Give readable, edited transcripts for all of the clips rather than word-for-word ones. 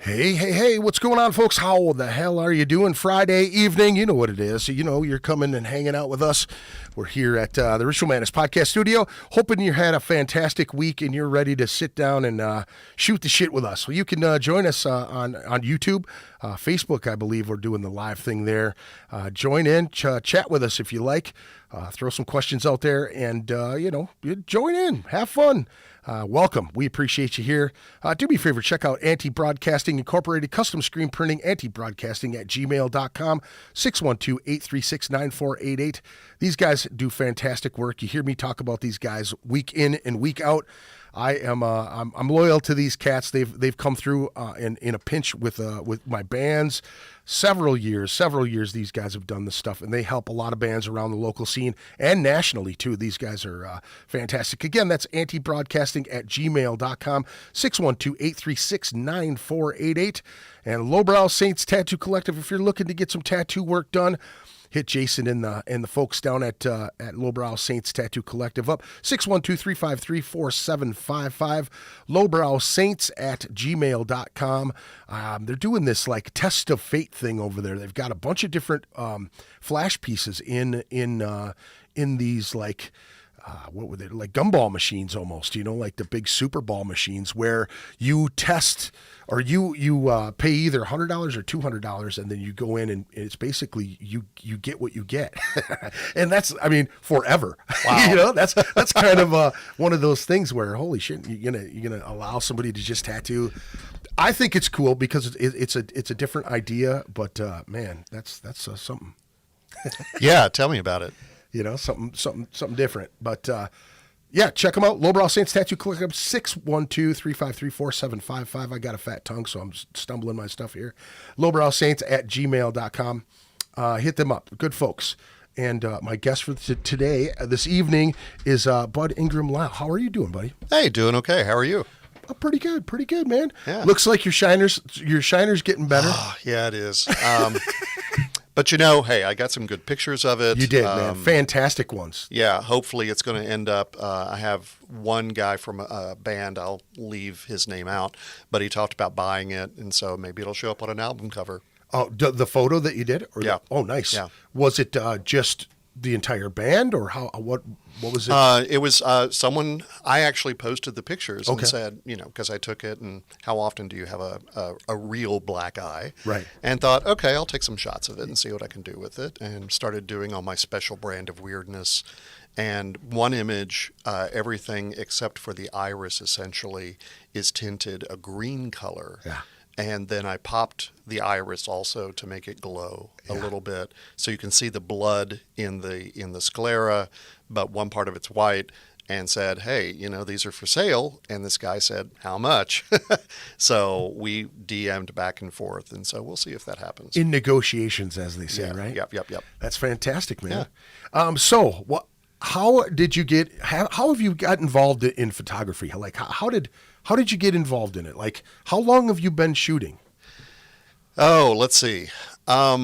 Hey, what's going on, folks? How the hell are you doing? Friday evening, you know what it is. You know, you're coming and hanging out with us. We're here at the Ritual Madness Podcast Studio, hoping you had a fantastic week and you're ready to sit down and shoot the shit with us. Well, you can join us on YouTube, Facebook, I believe we're doing the live thing there. Join in, chat with us if you like. Throw some questions out there and, join in. Have fun. Welcome. We appreciate you here. Do me a favor, check out AntiBroadcasting Incorporated, custom screen printing, AntiBroadcasting at gmail.com, 612-836-9488. These guys do fantastic work. You hear me talk about these guys week in and week out. I'm loyal to these cats. They've come through in a pinch with my bands. Several years these guys have done this stuff, and they help a lot of bands around the local scene and nationally too. These guys are fantastic. Again, that's antibroadcasting at gmail.com, 612-836-9488. And Lowbrow Saints Tattoo Collective, if you're looking to get some tattoo work done, hit Jason and the folks down at Lowbrow Saints Tattoo Collective up, 612-353-4755, lowbrowsaints at gmail.com. They're doing this like test of fate thing over there. They've got a bunch of different flash pieces in these like, what were they, like gumball machines almost, like the big Super Ball machines where you test or you pay either $100 or $200 and then you go in and it's basically you get what you get. And that's, forever. Wow. That's kind of one of those things where, holy shit, you're gonna allow somebody to just tattoo. I think it's cool because it's a different idea, but man, that's something. Yeah, tell me about it. Something different. But, check them out. Lowbrow Saints Tattoo Collective, 612-353-4755. I got a fat tongue, so I'm stumbling my stuff here. Lowbrow Saints at gmail.com. Hit them up. Good folks. And my guest for today, this evening, is Bud Ingram Lile. How are you doing, buddy? Hey, doing okay. How are you? Oh, pretty good, man. Yeah. Looks like your shiner's getting better. Oh, yeah, it is. But hey, I got some good pictures of it. You did, man. Fantastic ones. Yeah, hopefully it's going to end up, I have one guy from a band, I'll leave his name out, but he talked about buying it, and so maybe it'll show up on an album cover. Oh, the photo that you did? Yeah. Oh, nice. Yeah. Was it just the entire band, or what was it? It was someone, I actually posted the pictures and said, because I took it, and how often do you have a real black eye? Right. And thought, okay, I'll take some shots of it and see what I can do with it, and started doing all my special brand of weirdness. And one image, everything except for the iris essentially is tinted a green color. Yeah. And then I popped the iris also to make it glow a little bit, so you can see the blood in the sclera, but one part of it's white. And said, hey, these are for sale. And this guy said, how much? So we DM'd back and forth, and so we'll see if that happens. In negotiations, as they say, right? Yep. That's fantastic, man. Yeah. How did you get? How have you got involved in photography? Like, how did you get involved in it? Like, how long have you been shooting? Oh, let's see. It's a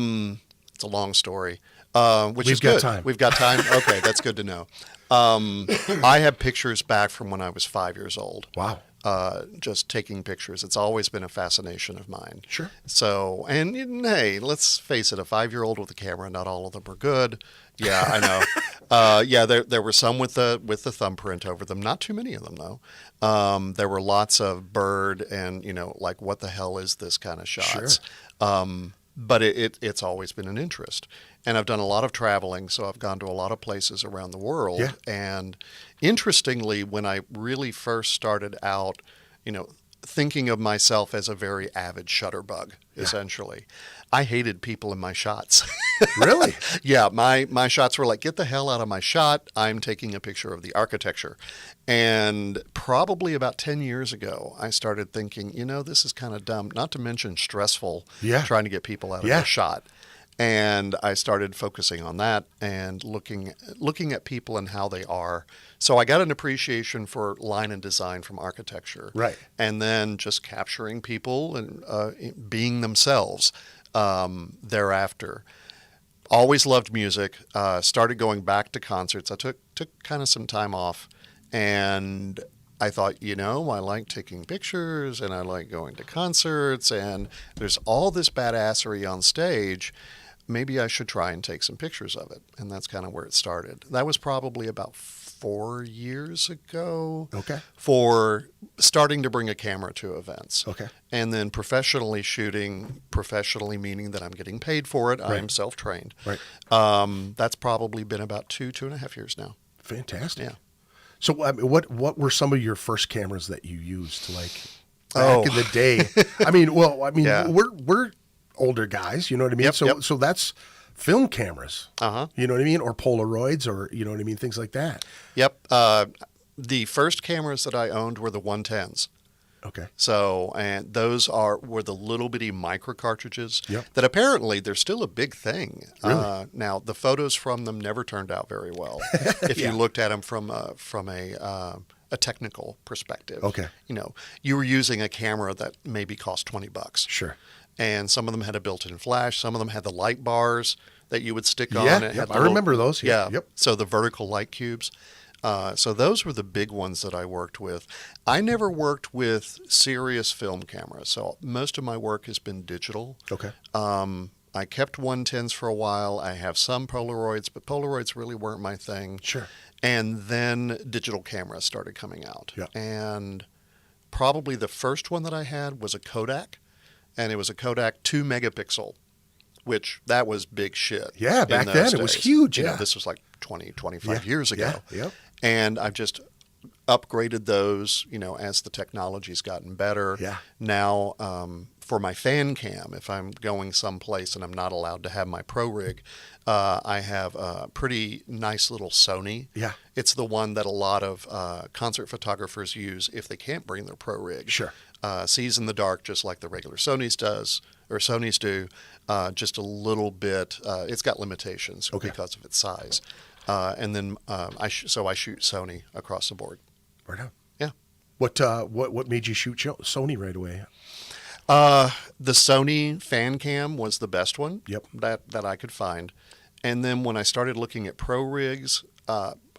long story. We've got time. We've got time. Okay, that's good to know. I have pictures back from when I was 5 years old. Wow. Just taking pictures. It's always been a fascination of mine. Sure. So, and hey, let's face it, a 5-year-old with a camera, not all of them are good. Yeah, I know. There were some with the thumbprint over them. Not too many of them, though. There were lots of bird and, like, what the hell is this kind of shots. Sure. But it's always been an interest. And I've done a lot of traveling, so I've gone to a lot of places around the world. Yeah. And interestingly, when I really first started out, thinking of myself as a very avid shutterbug, essentially, I hated people in my shots. Really? Yeah, my shots were like, get the hell out of my shot. I'm taking a picture of the architecture. And probably about 10 years ago, I started thinking, this is kind of dumb, not to mention stressful, trying to get people out of their shot. And I started focusing on that and looking at people and how they are. So I got an appreciation for line and design from architecture. Right. And then just capturing people and being themselves thereafter. Always loved music. Started going back to concerts. I took kind of some time off and I thought, I like taking pictures and I like going to concerts and there's all this badassery on stage. Maybe I should try and take some pictures of it. And that's kind of where it started. That was probably about 4 years ago. Okay. For starting to bring a camera to events. Okay. And then professionally shooting, professionally meaning that I'm getting paid for it. Right. I'm self-trained. Right. That's probably been about 2.5 years now. Fantastic. Yeah. So, I mean, what were some of your first cameras that you used, like back in the day? Yeah. we're older guys, you know what I mean? Yep. So that's film cameras, Uh-huh. you know what I mean, or Polaroids, or you know what I mean, things like that. Yep. The first cameras that I owned were the 110s. Okay. So, and those were the little bitty micro cartridges Yep. that apparently they're still a big thing. Really? Now, the photos from them never turned out very well if you looked at them from a technical perspective. Okay. You were using a camera that maybe cost $20. Sure. And some of them had a built-in flash. Some of them had the light bars that you would stick on. Yeah, It had I remember those. Yeah. Yep. So the vertical light cubes. So those were the big ones that I worked with. I never worked with serious film cameras. So most of my work has been digital. Okay. I kept 110s for a while. I have some Polaroids, but Polaroids really weren't my thing. Sure. And then digital cameras started coming out. Yeah. And probably the first one that I had was a Kodak. And it was a Kodak 2 megapixel, which that was big shit. Yeah, back then it was huge. Yeah. This was like 20, 25 years ago. Yeah. And I've just upgraded those, as the technology's gotten better. Yeah. Now, for my fan cam, if I'm going someplace and I'm not allowed to have my pro rig, I have a pretty nice little Sony. Yeah. It's the one that a lot of concert photographers use if they can't bring their pro rig. Sure. Sees in the dark, just like the regular Sonys do, just a little bit. It's got limitations because of its size. And then I shoot Sony across the board. Right on. Yeah. What made you shoot Sony right away? The Sony fan cam was the best one. Yep. That I could find. And then when I started looking at pro rigs,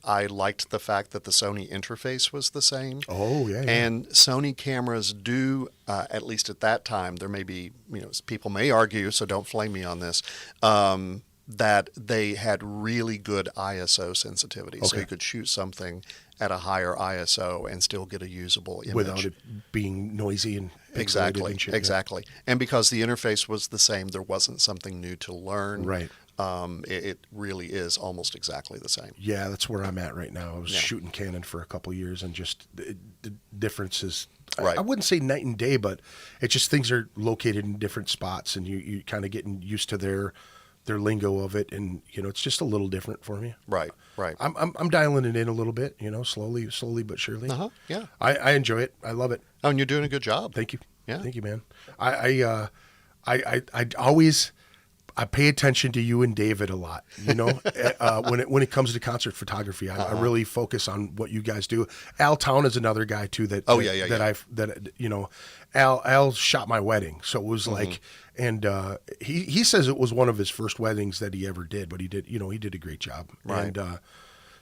I liked the fact that the Sony interface was the same. Oh, yeah. And Sony cameras do, at least at that time, there may be, people may argue, so don't flame me on this, that they had really good ISO sensitivity. Okay. So you could shoot something at a higher ISO and still get a usable image. Without it being noisy and pixelated and shit. Exactly. And because the interface was the same, there wasn't something new to learn. Right. It really is almost exactly the same. Yeah, that's where I'm at right now. I was shooting Canon for a couple years, and just the difference is, Right. I wouldn't say night and day, but it's just things are located in different spots, and you kind of getting used to their lingo of it, and it's just a little different for me. Right. I'm dialing it in a little bit, slowly but surely. Yeah. I enjoy it. I love it. Oh, and you're doing a good job. Thank you. Yeah. Thank you, man. I always pay attention to you and David a lot. When it comes to concert photography, I really focus on what you guys do. Al Town is another guy too that Al shot my wedding, so it was like, and he says it was one of his first weddings that he ever did, but he did a great job. Right. And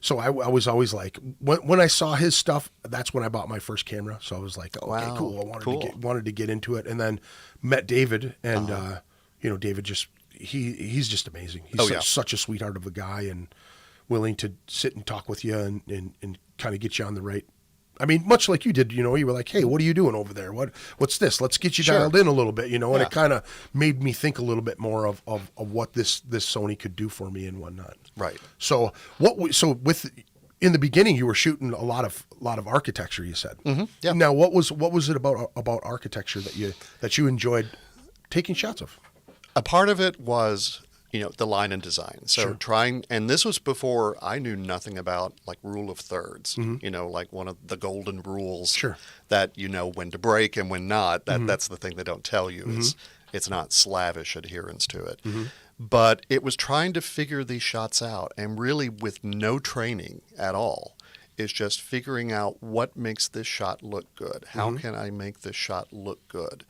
so I was always like, when I saw his stuff, that's when I bought my first camera. So I was like, okay, Wow, cool. I wanted to get into it, and then met David, and David just he's just amazing. He's such a sweetheart of a guy, and willing to sit and talk with you and kind of get you on the right. I mean, much like you did, you were like, hey, what are you doing over there? What's this? Let's get you dialed in a little bit, and it kind of made me think a little bit more of what this Sony could do for me and whatnot. Right. So in the beginning, you were shooting a lot of architecture, you said. Mm-hmm. Yeah. Now, what was it about architecture that you enjoyed taking shots of? A part of it was, the line and design. So and this was before I knew nothing about like rule of thirds, like one of the golden rules that when to break and when not. That's the thing they don't tell you. It's not slavish adherence to it. But it was trying to figure these shots out, and really with no training at all. Is just figuring out what makes this shot look good. How can I make this shot look good?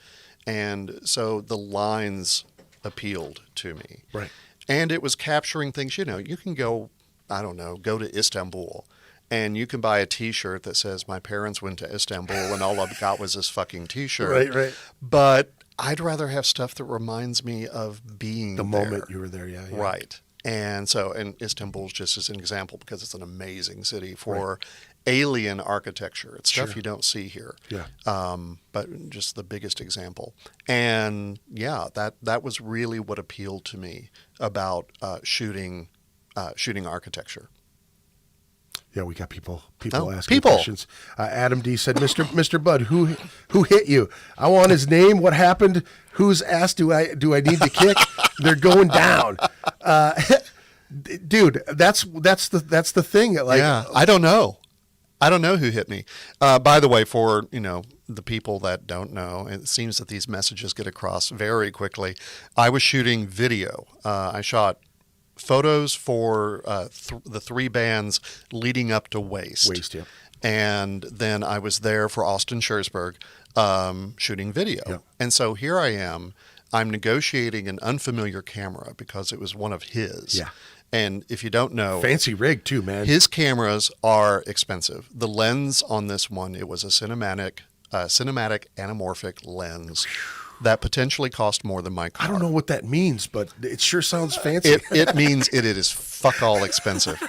And so the lines appealed to me. Right. And it was capturing things, you can go to Istanbul And you can buy a T-shirt that says, "My parents went to Istanbul and all I got was this fucking T-shirt." Right. But I'd rather have stuff that reminds me of being The there. moment you were there, yeah. Right. And Istanbul's just as an example because it's an amazing city for alien architecture. It's stuff you don't see here. Yeah. But just the biggest example. And yeah, that was really what appealed to me about shooting architecture. Yeah, we got people asking people. questions. Adam D said, Mr. Bud, who hit you? I want his name. What happened? Whose ass do I need to kick? They're going down. Dude, that's the thing. Like, yeah, I don't know who hit me. By the way, for the people that don't know, it seems that these messages get across very quickly. I was shooting video. I shot photos for the 3 bands leading up to Waste. Waste, yeah. And then I was there for Austin Schurzberg shooting video. Yeah. And so here I am. I'm negotiating an unfamiliar camera because it was one of his. Yeah. And if you don't know, fancy rig too, man. his cameras are expensive. The lens on this one, it was a cinematic anamorphic lens that potentially cost more than my car. I don't know what that means, but it sure sounds fancy. It means it is fuck all expensive.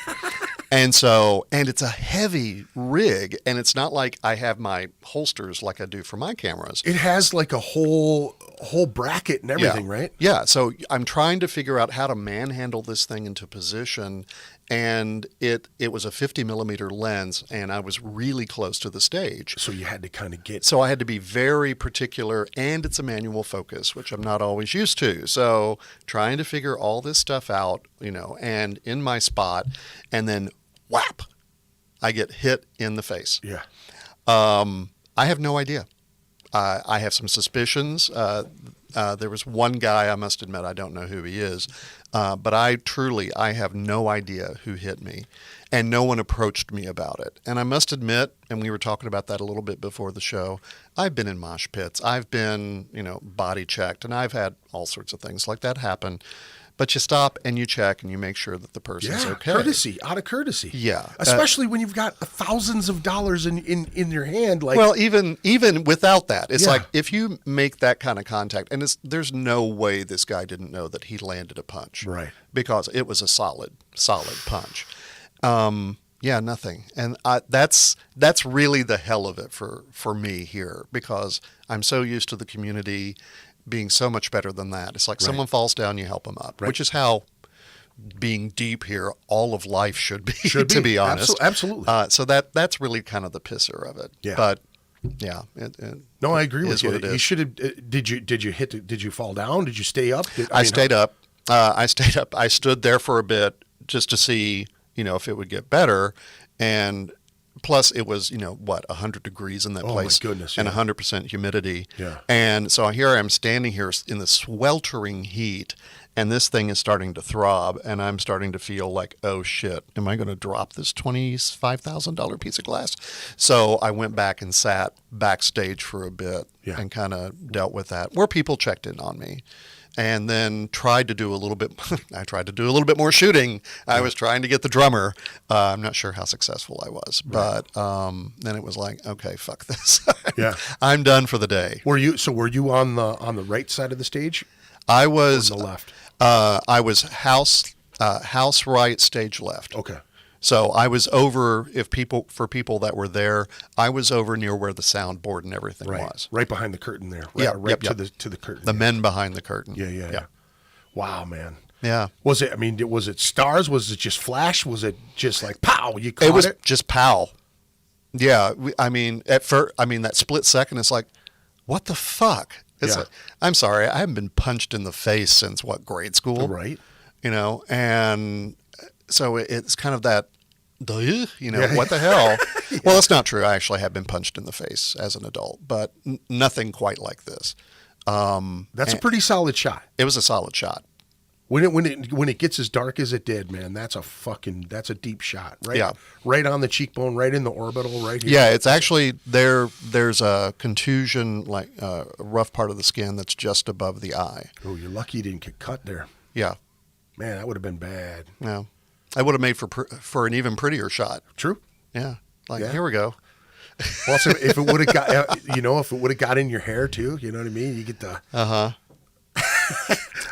And it's a heavy rig, and it's not like I have my holsters like I do for my cameras. It has like a whole bracket and everything, right? Yeah. So I'm trying to figure out how to manhandle this thing into position, and it was a 50 millimeter lens, and I was really close to the stage. So you had to kind of get. So I had to be very particular, and it's a manual focus, which I'm not always used to. So trying to figure all this stuff out, and in my spot, and then whap, I get hit in the face. Yeah. I have no idea. I have some suspicions. There was one guy, I must admit, I don't know who he is, but I have no idea who hit me, and no one approached me about it. And I must admit, and we were talking about that a little bit before the show, I've been in mosh pits. I've been, body checked, and I've had all sorts of things like that happen. But you stop and you check and you make sure that the person's okay. Out of courtesy. Yeah. Especially when you've got thousands of dollars in your hand. Like, well, even without that, it's like if you make that kind of contact, and there's no way this guy didn't know that he landed a punch. Right. Because it was a solid punch. Yeah, nothing. And that's really the hell of it for me here, because I'm so used to the community being so much better than that. It's like someone falls down, you help them up, which is how being deep here, all of life should be, to be honest. Absolutely. So that's really kind of the pisser of it. Yeah. But yeah. No, I agree with you. It is. You should have, did you fall down? Did you stay up? I stayed up. I stayed up. I stood there for a bit just to see, if it would get better. And plus, it was, 100 degrees in that place. Oh, my goodness. And 100% humidity. Yeah. And so here I am standing here in the sweltering heat, and this thing is starting to throb, and I'm starting to feel like, oh, shit, am I going to drop this $25,000 piece of glass? So I went back and sat backstage for a bit and kind of dealt with that, where people checked in on me. And then tried to do a little bit. I tried to do a little bit more shooting. I was trying to get the drummer. I'm not sure how successful I was, but then it was like, okay, fuck this. Yeah, I'm done for the day. Were you on the right side of the stage? I was on the left. I was house right, stage left. Okay. So I was over. For people that were there, I was over near where the soundboard and everything was. Right behind the curtain there. Right, to the curtain. The men behind the curtain. Yeah. Wow, man. Yeah. Was it stars? Was it just flash? Was it just like pow? You caught it? It was just pow. Yeah. That split second, it's like, what the fuck? I'm sorry, I haven't been punched in the face since grade school? Right. And so it's kind of that, what the hell? Yeah. Well, that's not true. I actually have been punched in the face as an adult, but nothing quite like this. That's a pretty solid shot. It was a solid shot. When it gets as dark as it did, man, that's a deep shot, right? Yeah. Right on the cheekbone, right in the orbital, right here. Yeah, it's actually there's a contusion, like a rough part of the skin that's just above the eye. Oh, you're lucky you didn't get cut there. Yeah. Man, that would have been bad. No. I would have made for an even prettier shot. True. Yeah. Like, Yeah. here we go. Also, if it would have got, if it would have got in your hair too, you know what I mean? You get the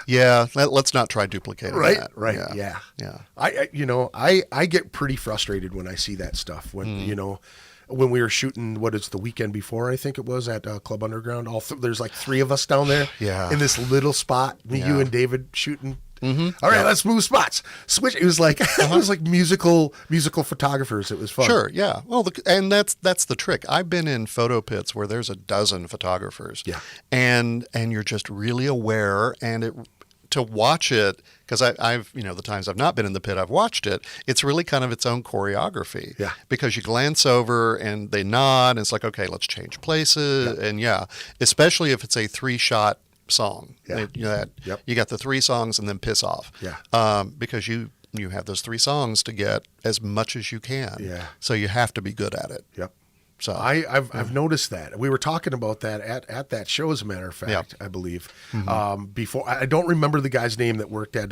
Yeah. Let's not try duplicating that. right, yeah. Yeah. I get pretty frustrated when I see that stuff. When we were shooting, what is the weekend before? I think it was at Club Underground. There's like 3 of us down there, Yeah. in this little spot. You and David shooting. Mm-hmm. All right, let's move spots. Switch. It was like it was like musical photographers. It was fun. Sure, yeah. Well, and that's the trick. I've been in photo pits where there's a dozen photographers. Yeah. And you're just really aware, and to watch it, because I've the times I've not been in the pit, I've watched it. It's really kind of its own choreography. Yeah. Because you glance over and they nod, and it's like, okay, let's change places, and especially if it's a 3-shot song. Yeah. You got the 3 songs and then piss off. Yeah. Because you have those 3 songs to get as much as you can. Yeah. So you have to be good at it. Yep. So I've noticed that. We were talking about that at that show, as a matter of fact, I believe. Before, I don't remember the guy's name that worked at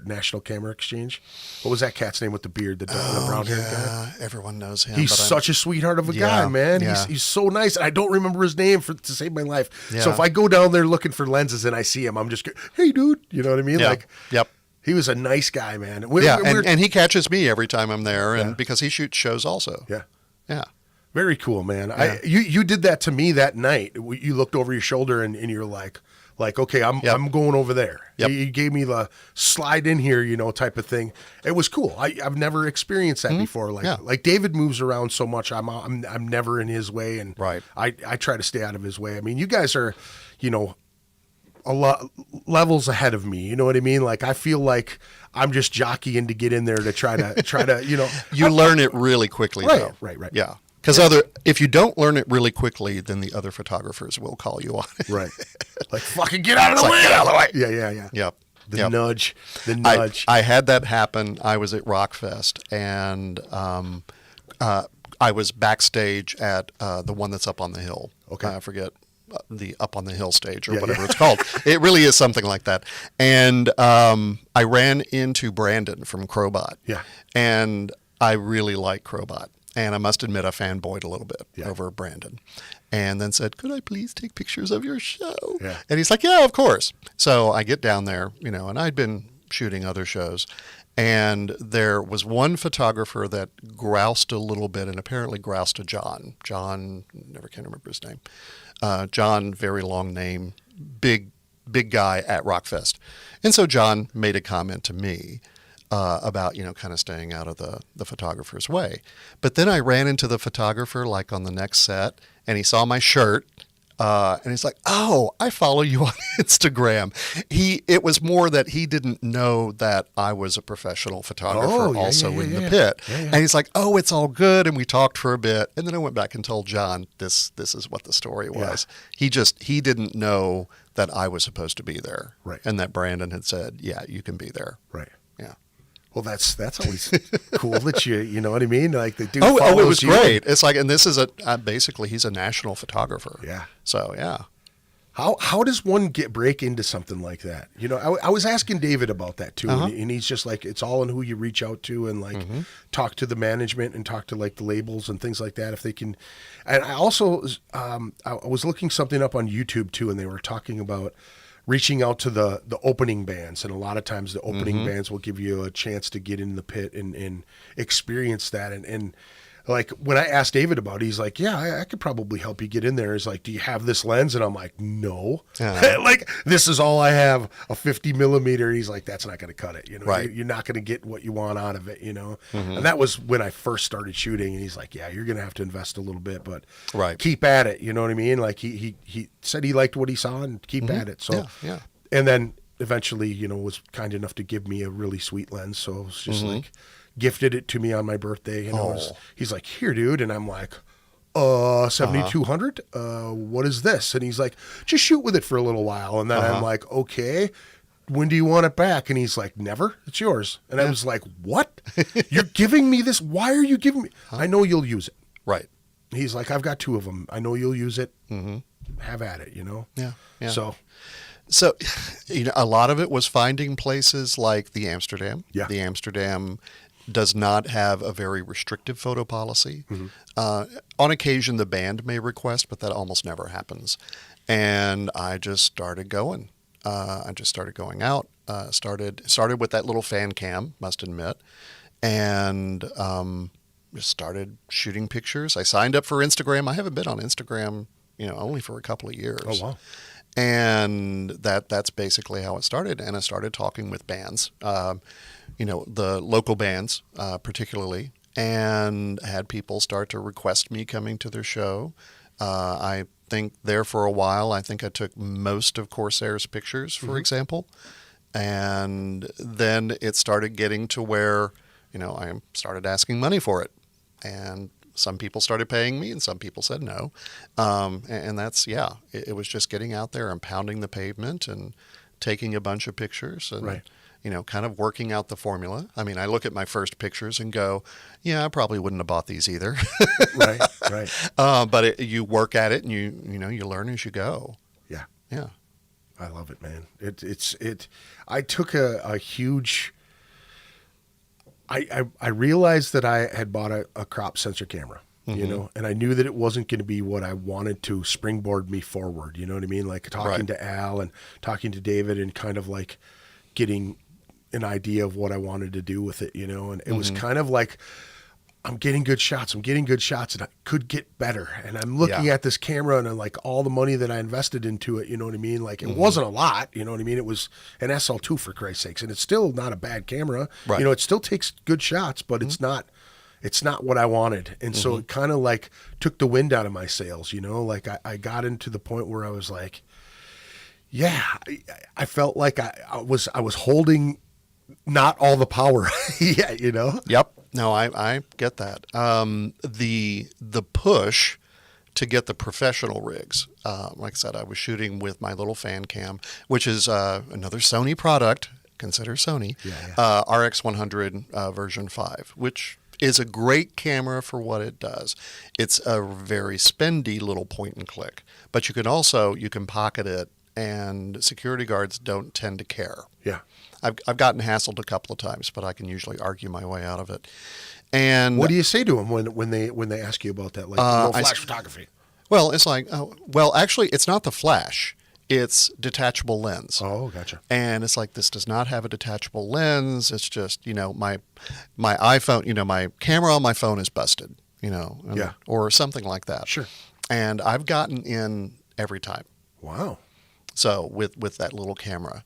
National Camera Exchange. What was that cat's name with the beard, the brown-haired guy? Everyone knows him. He's such a sweetheart of a guy, man. Yeah. He's so nice, and I don't remember his name to save my life. Yeah. So if I go down there looking for lenses and I see him, I'm just hey, dude, you know what I mean? Yeah. Like, Yep. he was a nice guy, man. And he catches me every time I'm there, and because he shoots shows also. Yeah. Yeah. Very cool, man. Yeah. You did that to me that night. You looked over your shoulder and you're like, okay, I'm going over there. Yep. You gave me the slide in here, type of thing. It was cool. I've never experienced that before. Like David moves around so much. I'm never in his way, and Right. I try to stay out of his way. I mean, you guys are, a lot levels ahead of me. You know what I mean? Like, I feel like I'm just jockeying to get in there to try to. You learn it really quickly, though. Right. Yeah. Because if you don't learn it really quickly, then the other photographers will call you on it. Right. Like, fucking get out of the way. Get out of the way. Yeah. Yep. The nudge. I had that happen. I was at Rockfest, and I was backstage at the one that's up on the hill. Okay. I forget the up on the hill stage or whatever it's called. It really is something like that. And I ran into Brandon from Crowbot. Yeah. And I really like Crowbot. And I must admit, I fanboyed a little bit over Brandon. And then said, could I please take pictures of your show? Yeah. And he's like, yeah, of course. So I get down there, and I'd been shooting other shows. And there was one photographer that groused a little bit, and apparently groused to John. John, never can remember his name. John, very long name, big guy at Rockfest. And so John made a comment to me about, kind of staying out of the photographer's way. But then I ran into the photographer like on the next set, and he saw my shirt, and he's like, oh, I follow you on Instagram. It was more that he didn't know that I was a professional photographer in the pit. Yeah. And he's like, oh, it's all good. And we talked for a bit. And then I went back and told John, this is what the story was. Yeah. He didn't know that I was supposed to be there. Right. And that Brandon had said, yeah, you can be there. Right. Yeah. Well, that's always cool that you know what I mean? Like, the dude it follows was you. great. It's like, and this is basically he's a national photographer. Yeah. So, yeah. How does one break into something like that? I was asking David about that too, and he's just like, it's all in who you reach out to, and like talk to the management and talk to like the labels and things like that if they can. And I also I was looking something up on YouTube too, and they were talking about reaching out to the opening bands, and a lot of times the opening bands will give you a chance to get in the pit and experience that. And like, when I asked David about it, he's like, yeah, I could probably help you get in there. He's like, do you have this lens? And I'm like, no. Like, this is all I have, a 50 millimeter. He's like, that's not going to cut it. Right. You're not going to get what you want out of it, And that was when I first started shooting. And he's like, yeah, you're going to have to invest a little bit, but keep at it. You know what I mean? Like, he said he liked what he saw, and keep at it. So, yeah. And then eventually, was kind enough to give me a really sweet lens. So it was just like, gifted it to me on my birthday, and he's like, here, dude. And I'm like, 7200. What is this? And he's like, just shoot with it for a little while. And then I'm like, okay, when do you want it back? And he's like, never, it's yours. And I was like, what? You're giving me this? Why are you giving me? I know you'll use it. Right. He's like, I've got 2 of them. I know you'll use it. Have at it, Yeah. So a lot of it was finding places like the Amsterdam. Yeah. The Amsterdam does not have a very restrictive photo policy. On occasion, the band may request, but that almost never happens. And I just started going. I just started going out. Started with that little fan cam, must admit, and just started shooting pictures. I signed up for Instagram. I haven't been on Instagram, only for a couple of years. Oh, wow. And that's basically how it started. And I started talking with bands, the local bands particularly, and had people start to request me coming to their show. I think there for a while, I think I took most of Corsair's pictures, for example. And then it started getting to where, I started asking money for it. And some people started paying me and some people said no. And that's, it was just getting out there and pounding the pavement and taking a bunch of pictures and, Right. Kind of working out the formula. I mean, I look at my first pictures and go, I probably wouldn't have bought these either. Right. But you work at it and you learn as you go. Yeah. Yeah. I love it, man. I took a huge. I realized that I had bought a crop sensor camera, and I knew that it wasn't going to be what I wanted to springboard me forward. You know what I mean? Like talking to Al and talking to David and kind of like getting an idea of what I wanted to do with it, and it was kind of like, I'm getting good shots, and I could get better. And I'm looking at this camera and I'm like all the money that I invested into it, you know what I mean? Like it wasn't a lot, you know what I mean? It was an SL2 for Christ's sakes. And it's still not a bad camera. Right. It still takes good shots, but it's not what I wanted. And so it kind of like took the wind out of my sails, like I got into the point where I was like, I felt like I was holding not all the power yet, Yep. No, I get that. The push to get the professional rigs, like I said, I was shooting with my little fan cam, which is another Sony product. Consider Sony, RX100 version 5, which is a great camera for what it does. It's a very spendy little point and click, but you can pocket it, and security guards don't tend to care. Yeah. I've gotten hassled a couple of times, but I can usually argue my way out of it. And what do you say to them when they ask you about that, like flash photography? Well, it's like, actually, it's not the flash; it's detachable lens. Oh, gotcha. And it's like, this does not have a detachable lens. It's just my iPhone, my camera on my phone is busted, or something like that. Sure. And I've gotten in every time. Wow. So with that little camera,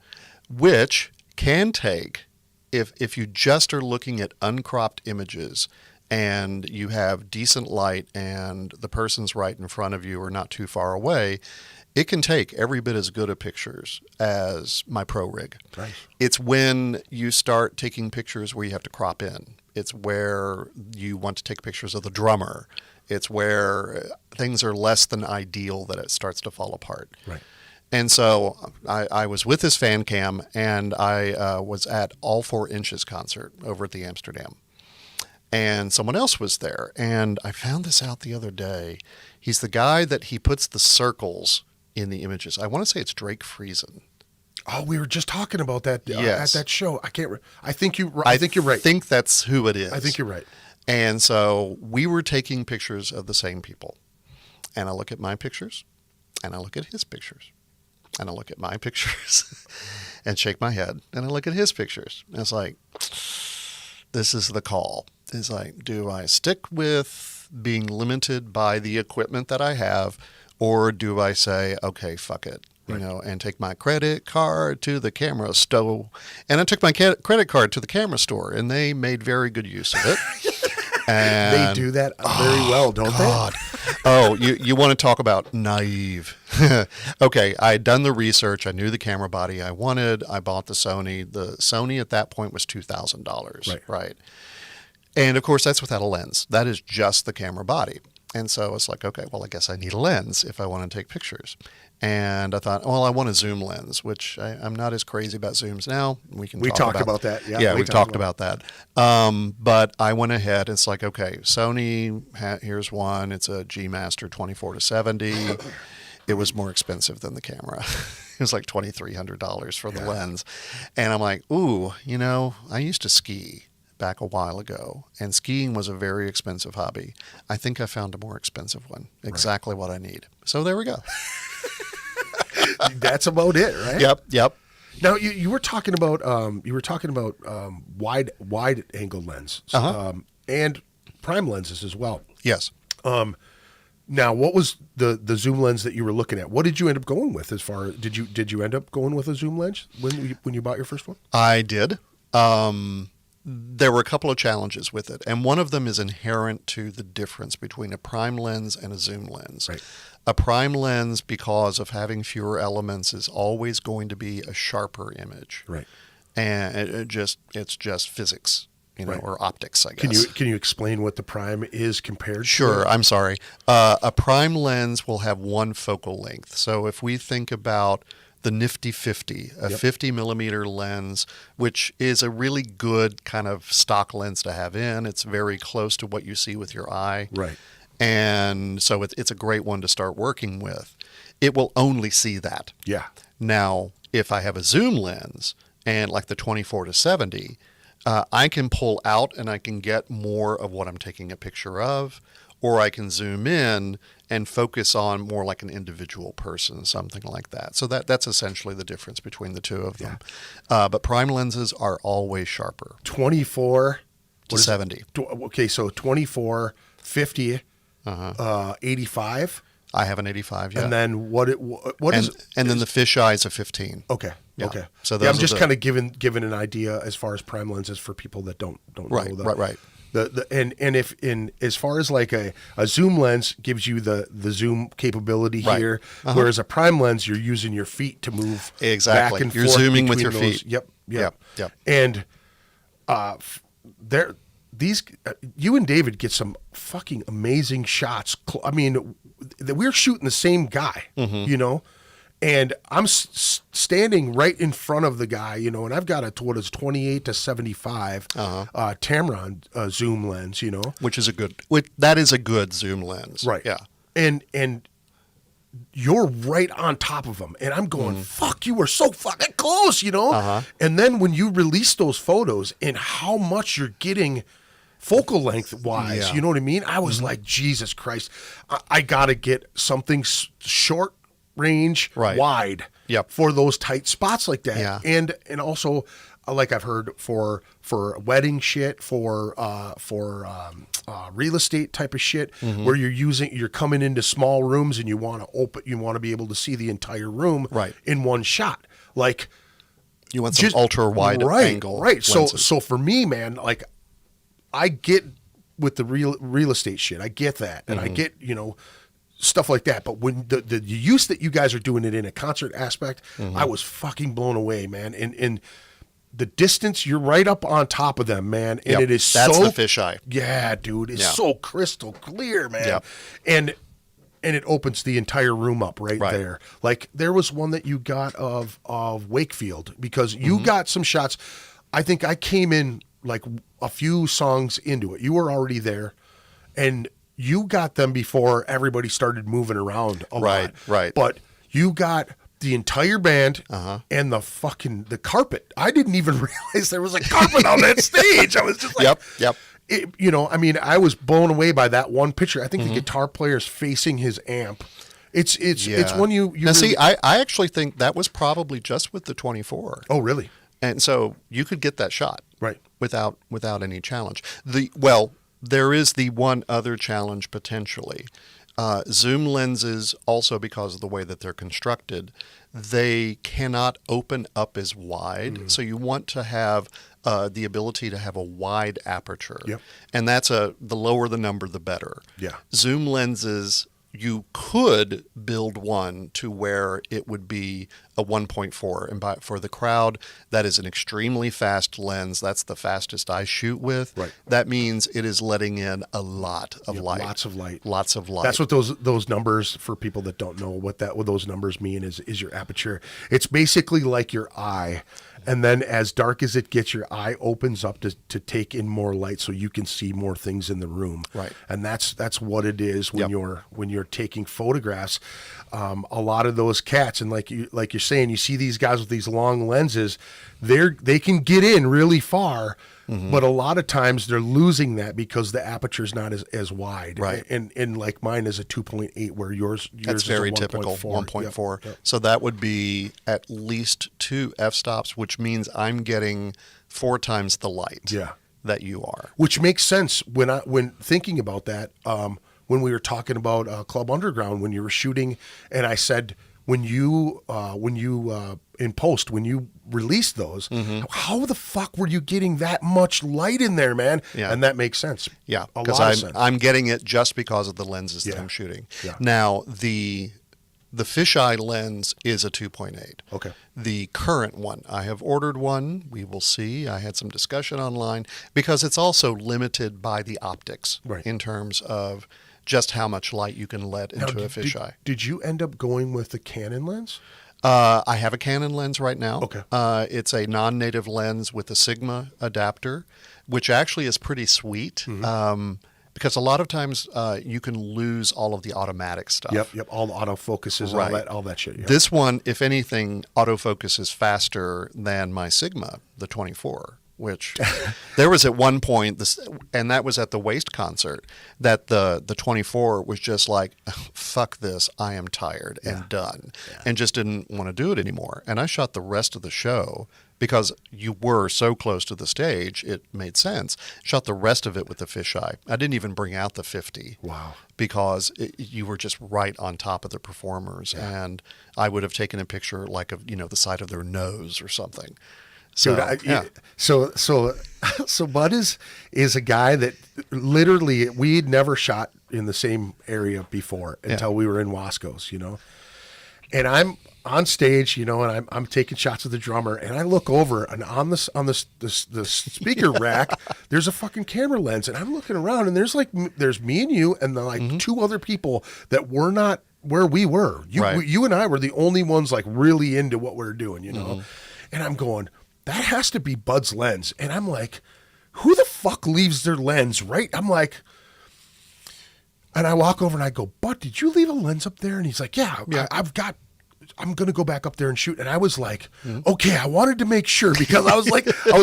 which can take, if you just are looking at uncropped images and you have decent light and the person's right in front of you or not too far away, it can take every bit as good a pictures as my pro rig. Nice. It's when you start taking pictures where you have to crop in. It's where you want to take pictures of the drummer. It's where things are less than ideal that it starts to fall apart. Right. And so I was with this fan cam, and I was at All 4 Inches concert over at the Amsterdam. And someone else was there, and I found this out the other day. He's the guy that he puts the circles in the images. I want to say it's Drake Friesen. Oh, we were just talking about that Yes. at that show. I can't. I think you're right. I think that's who it is. I think you're right. And so we were taking pictures of the same people. And I look at my pictures, and I look at his pictures. And I look at my pictures and shake my head. And I look at his pictures. And it's like, this is the call. It's like, do I stick with being limited by the equipment that I have, or do I say, okay, fuck it, and take my credit card to the camera store? And I took my credit card to the camera store, and they made very good use of it. And, they do that very well, don't they? Oh, you want to talk about naive. Okay, I had done the research. I knew the camera body I wanted. I bought the Sony. The Sony at that point was $2,000. Right. And, of course, that's without a lens. That is just the camera body. And so it's like, okay, well, I guess I need a lens if I want to take pictures. And I thought, well, I want a zoom lens, which I'm not as crazy about zooms now. We talk about that. Yeah, we've talked about that. But I went ahead. It's like, okay, Sony, here's one. It's a G Master 24-70. It was more expensive than the camera. It was like $2,300 for the lens. And I'm like, ooh, I used to ski back a while ago, and skiing was a very expensive hobby. I think I found a more expensive one. Exactly what I need. So there we go. That's about it, right? Yep. Now you were talking about wide angle lens and prime lenses as well. Yes. Now, what was the zoom lens that you were looking at? What did you end up going with? As far did you end up going with a zoom lens when you bought your first one? I did. There were a couple of challenges with it, and one of them is inherent to the difference between a prime lens and a zoom lens. Right. A prime lens, because of having fewer elements, is always going to be a sharper image. Right. And it's just physics, Right. or optics, I guess. Can you explain what the prime is compared to? Sure, I'm sorry. A prime lens will have one focal length. So if we think about the Nifty 50, a 50 millimeter lens, which is a really good kind of stock lens to have in. It's very close to what you see with your eye. Right. And so it's a great one to start working with. It will only see that. Yeah. Now, if I have a zoom lens, and like the 24 to 70, I can pull out and I can get more of what I'm taking a picture of, or I can zoom in and focus on more like an individual person, something like that. So that's essentially the difference between the two of them. But prime lenses are always sharper. 24 to 70. Okay, so 24, 50, 85. I have an 85, yeah. And then what is and then the fisheye is a 15. Okay. Yeah. Okay. So I'm just kind of giving an idea as far as prime lenses for people that don't know that. Right. As far as like a zoom lens gives you the zoom capability here, whereas a prime lens you're using your feet to move exactly. back and You're forth zooming with between your those. feet. Yep. And you and David get some fucking amazing shots. I mean, we're shooting the same guy, and I'm standing right in front of the guy, and I've got a 28 to 75 Tamron zoom lens, that is a good zoom lens, right? Yeah, and you're right on top of him, and I'm going, fuck, you were so fucking close, And then when you release those photos and how much you're getting focal length wise, you know what I mean? I was like, Jesus Christ, I got to get something short range, wide, for those tight spots like that. Yeah. And also, like I've heard for wedding shit, for real estate type of shit, where you're coming into small rooms and you want to be able to see the entire room in one shot. Like, you want some ultra wide angle. Right. Lenses. So for me, man, like, I get with the real estate shit. I get that. And I get, stuff like that. But when the use that you guys are doing it in a concert aspect, I was fucking blown away, man. And the distance, you're right up on top of them, man. And it is that's the fisheye. Yeah, dude. It's so crystal clear, man. Yep. And it opens the entire room up right there. Like, there was one that you got of Wakefield, because you got some shots. I think I came in like a few songs into it. You were already there, and you got them before everybody started moving around a lot. Right. But you got the entire band and the carpet. I didn't even realize there was a carpet on that stage. I was just like, Yep. I was blown away by that one picture. I think the guitar player's facing his amp. It's when you now, see, I actually think that was probably just with the 24. Oh, really? And so you could get that shot. Right. Without any challenge. There is the one other challenge potentially. Zoom lenses, also because of the way that they're constructed, they cannot open up as wide. So you want to have the ability to have a wide aperture. Yep. And that's the lower the number, the better. Yeah. Zoom lenses, you could build one to where it would be a 1.4. And for the crowd, that is an extremely fast lens. That's the fastest I shoot with. Right. That means it is letting in a lot of light. Lots of light. Lots of light. That's what those numbers, for people that don't know what those numbers mean, is your aperture. It's basically like your eye. And then as dark as it gets, your eye opens up to take in more light, so you can see more things in the room. Right. And that's what it is when you're taking photographs. A lot of those cats, and like you're saying, you see these guys with these long lenses, they can get in really far, but a lot of times they're losing that because the aperture's not as wide. Right. And like mine is a 2.8 where yours That's is very a 1.4. typical, 1.4. Yep, yep. So that would be at least 2 f-stops, which means I'm getting 4 times the light that you are. Which makes sense when thinking about that. When we were talking about Club Underground, when you were shooting, and I said when you in post when you released those, how the fuck were you getting that much light in there, man? Yeah. And that makes sense. Yeah, a because lot of sense. I'm getting it just because of the lenses that I'm shooting. Yeah. Now the fisheye lens is a 2.8. Okay. The current one, I have ordered one. We will see. I had some discussion online because it's also limited by the optics in terms of just how much light you can let into a fisheye. Did you end up going with the Canon lens? I have a Canon lens right now. Okay. It's a non-native lens with a Sigma adapter, which actually is pretty sweet. Because a lot of times you can lose all of the automatic stuff. Yep. All the autofocuses, all that shit. Yep. This one, if anything, autofocus is faster than my Sigma, the 24. Which there was at one point, and that was at the Waste concert, that the 24 was just like, fuck this, I am tired and done, and just didn't want to do it anymore. And I shot the rest of the show because you were so close to the stage, it made sense. Shot the rest of it with the fisheye. I didn't even bring out the 50. Wow. Because you were just right on top of the performers, and I would have taken a picture like of the side of their nose or something. So, so Bud is a guy that literally we'd never shot in the same area before until we were in Wasco's, and I'm on stage, and I'm taking shots of the drummer, and I look over, and on the speaker rack, there's a fucking camera lens, and I'm looking around, and there's me and you, and then 2 other people that were not where we were. You and I were the only ones really into what we were doing, and I'm going, that has to be Bud's lens. And I'm like, who the fuck leaves their lens, right? I'm like, and I walk over and I go, Bud, did you leave a lens up there? And he's like, yeah. I'm going to go back up there and shoot. And I was like, okay, I wanted to make sure because I was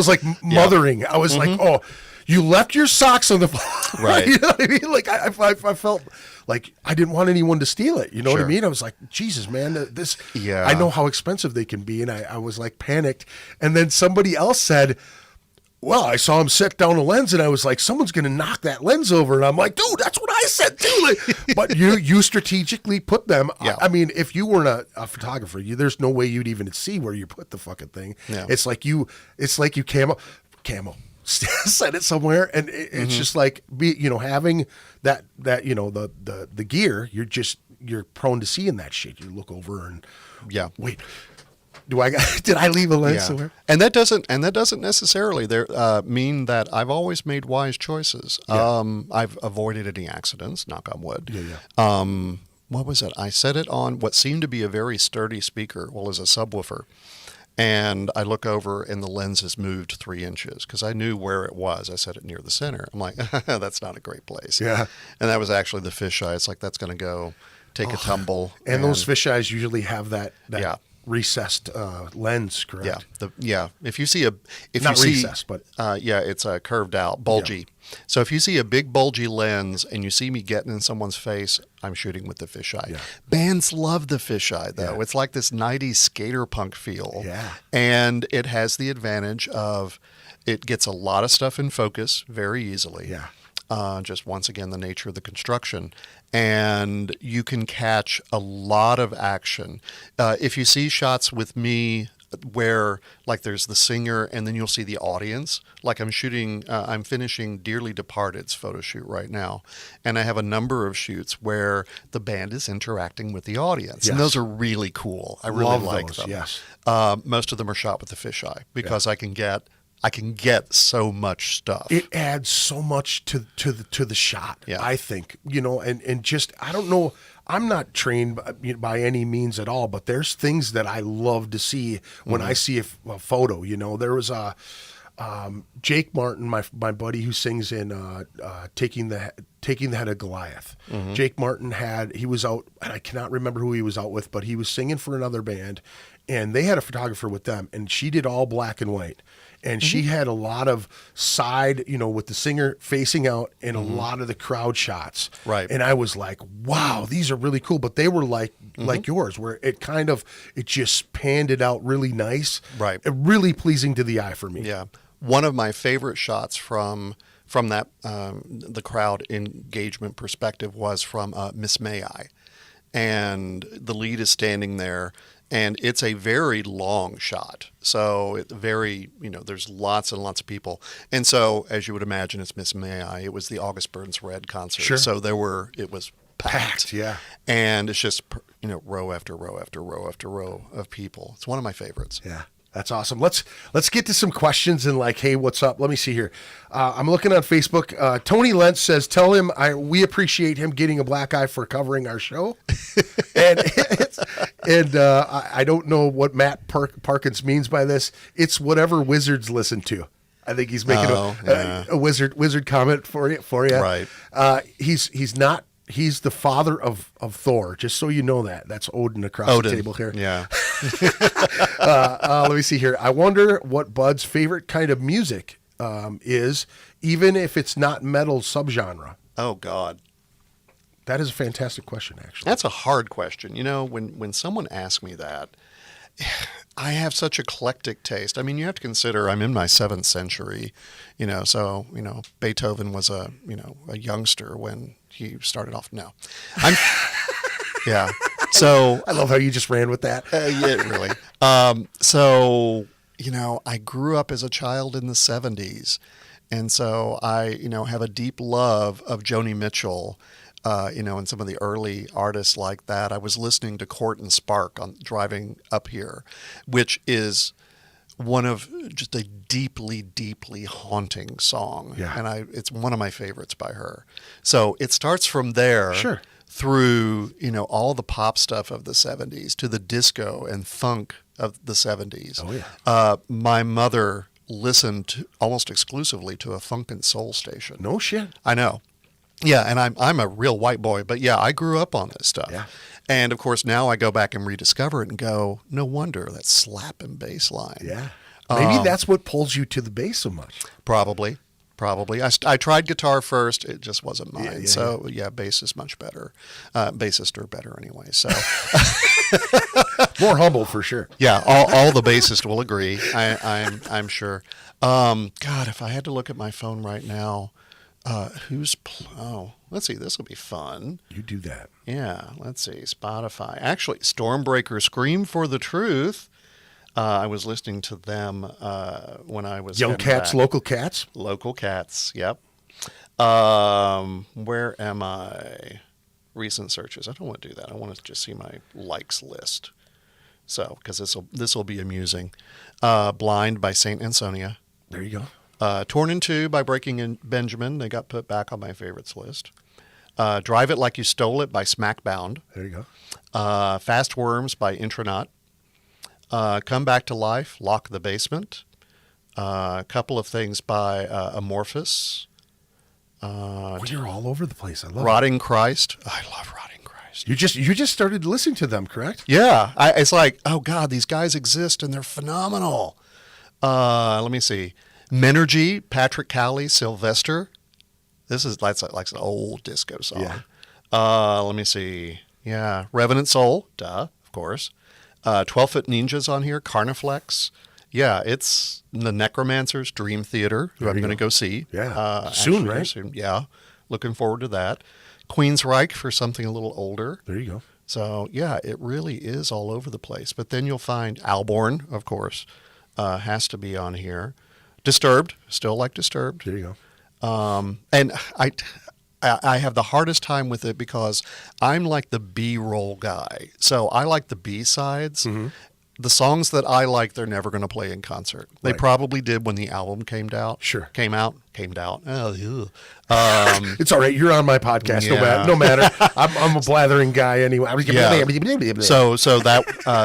like mothering. I was like, oh, you left your socks on the floor. Right. You know what I mean? Like I felt like I didn't want anyone to steal it. You know what I mean? I was like, Jesus, man, I know how expensive they can be. And I was like panicked. And then somebody else said, well, I saw him set down a lens and I was like, someone's going to knock that lens over. And I'm like, dude, that's what I said too. Like, but you strategically put them. Yeah. I mean, if you weren't a photographer, there's no way you'd even see where you put the fucking thing. Yeah. It's like you camo set it somewhere. And it's just like, having that, the gear, you're prone to seeing that shit. You look over and wait, did I leave a lens somewhere? And that doesn't necessarily mean that I've always made wise choices. I've avoided any accidents, knock on wood. What was it? I set it on what seemed to be a very sturdy speaker, as a subwoofer. And I look over and the lens has moved 3 inches because I knew where it was. I set it near the center. I'm like, that's not a great place. Yeah. And that was actually the fisheye. It's like, that's going to go take a tumble. And those fisheyes usually have that recessed lens, correct? If you see recessed, but it's curved out, bulgy. Yeah. So if you see a big bulgy lens and you see me getting in someone's face, I'm shooting with the fisheye. Yeah. Bands love the fisheye though. Yeah. It's like this 90s skater punk feel. Yeah. And it has the advantage of it gets a lot of stuff in focus very easily. Yeah. Just once again, the nature of the construction. And you can catch a lot of action. If you see shots with me where there's the singer and then you'll see the audience, I'm finishing Dearly Departed's photo shoot right now. And I have a number of shoots where the band is interacting with the audience. Yes. And those are really cool. I really like them. Yes. Most of them are shot with the fisheye because I can get so much stuff. It adds so much to the shot. Yeah. I think, and just, I don't know, I'm not trained by any means at all, but there's things that I love to see when I see a photo. There was a Jake Martin, my buddy who sings in Taking the taking the head of Goliath. Jake Martin he was out, and I cannot remember who he was out with, but he was singing for another band, and they had a photographer with them, and she did all black and white. And she had a lot of side, with the singer facing out and a lot of the crowd shots. Right. And I was like, wow, these are really cool. But they were like yours, where it just panned it out really nice. Right. Really pleasing to the eye for me. Yeah. One of my favorite shots from that the crowd engagement perspective was from Miss May I. And the lead is standing there. And it's a very long shot. So there's lots and lots of people. And so, as you would imagine, it's Miss May I. It was the August Burns Red concert. Sure. So it was packed. Yeah. And it's just, row after row after row after row of people. It's one of my favorites. Yeah. That's awesome. Let's get to some questions and hey, what's up? Let me see here. I'm looking on Facebook. Tony Lentz says, tell him we appreciate him getting a black eye for covering our show. and I don't know what Matt Parkins means by this. It's whatever wizards listen to. I think he's making a wizard comment for you. Right. He's not. He's the father of Thor, just so you know that. That's Odin across the table here. Yeah. Let me see here. I wonder what Bud's favorite kind of music is, even if it's not metal subgenre. Oh, God. That is a fantastic question, actually. That's a hard question. When someone asks me that, I have such eclectic taste. I mean, you have to consider I'm in my 7th century, so, Beethoven was a youngster when he started off. No. Yeah. So I love how you just ran with that. Yeah, really. So, I grew up as a child in the 70s. And so I, have a deep love of Joni Mitchell, and some of the early artists like that. I was listening to Court and Spark on driving up here, which is one of just a deeply, deeply haunting song. Yeah. And it's one of my favorites by her. So it starts from there. Sure. Through, all the pop stuff of the 70s to the disco and funk of the 70s. Oh, yeah. My mother listened almost exclusively to a funk and soul station. No shit. I know. Yeah, and I'm a real white boy, but yeah, I grew up on this stuff. Yeah. And, of course, now I go back and rediscover it and go, no wonder that slapping bass line. Yeah. Maybe that's what pulls you to the bass so much. Probably. I tried guitar first. It just wasn't mine. Yeah. So, bass is much better. Bassists are better anyway. So, More humble for sure. yeah, all the bassists will agree. I'm sure. God, if I had to look at my phone right now, let's see. This will be fun. You do that. Yeah, let's see. Spotify. Actually, Stormbreaker, Scream for the Truth. I was listening to them when I was Young Cats, back. Local Cats. Local Cats, yep. Where am I? Recent searches. I don't want to do that. I want to just see my likes list. So, because this will be amusing. Blind by Saint Ansonia. There you go. Torn in Two by Breaking in Benjamin. They got put back on my favorites list. Drive It Like You Stole It by Smackbound. There you go. Fast Worms by Intronaut. Come Back to Life, Lock the Basement. A couple of things by Amorphous. You're all over the place. I love Rotting Christ. I love Rotting Christ. You just started listening to them, correct? Yeah. It's like, oh, God, these guys exist, and they're phenomenal. Let me see. Menergy, Patrick Cowley, Sylvester. That's like an old disco song. Yeah. Let me see. Yeah. Revenant Soul. Duh, of course. 12-Foot Ninjas on here. Carniflex. Yeah, it's the Necromancers, Dream Theater, who I'm going to go see. Yeah. Soon, right? Soon. Yeah. Looking forward to that. Queensryche for something a little older. There you go. So, yeah, it really is all over the place. But then you'll find Alborn, of course, has to be on here. Disturbed. Still like Disturbed. There you go. And I have the hardest time with it because I'm like the B-roll guy. So I like the B-sides. Mm-hmm. The songs that I like, they're never going to play in concert. They probably did when the album came out. Sure. Came out. Oh, ew. It's all right. You're on my podcast. Yeah. No matter. I'm a blathering guy anyway. Yeah. So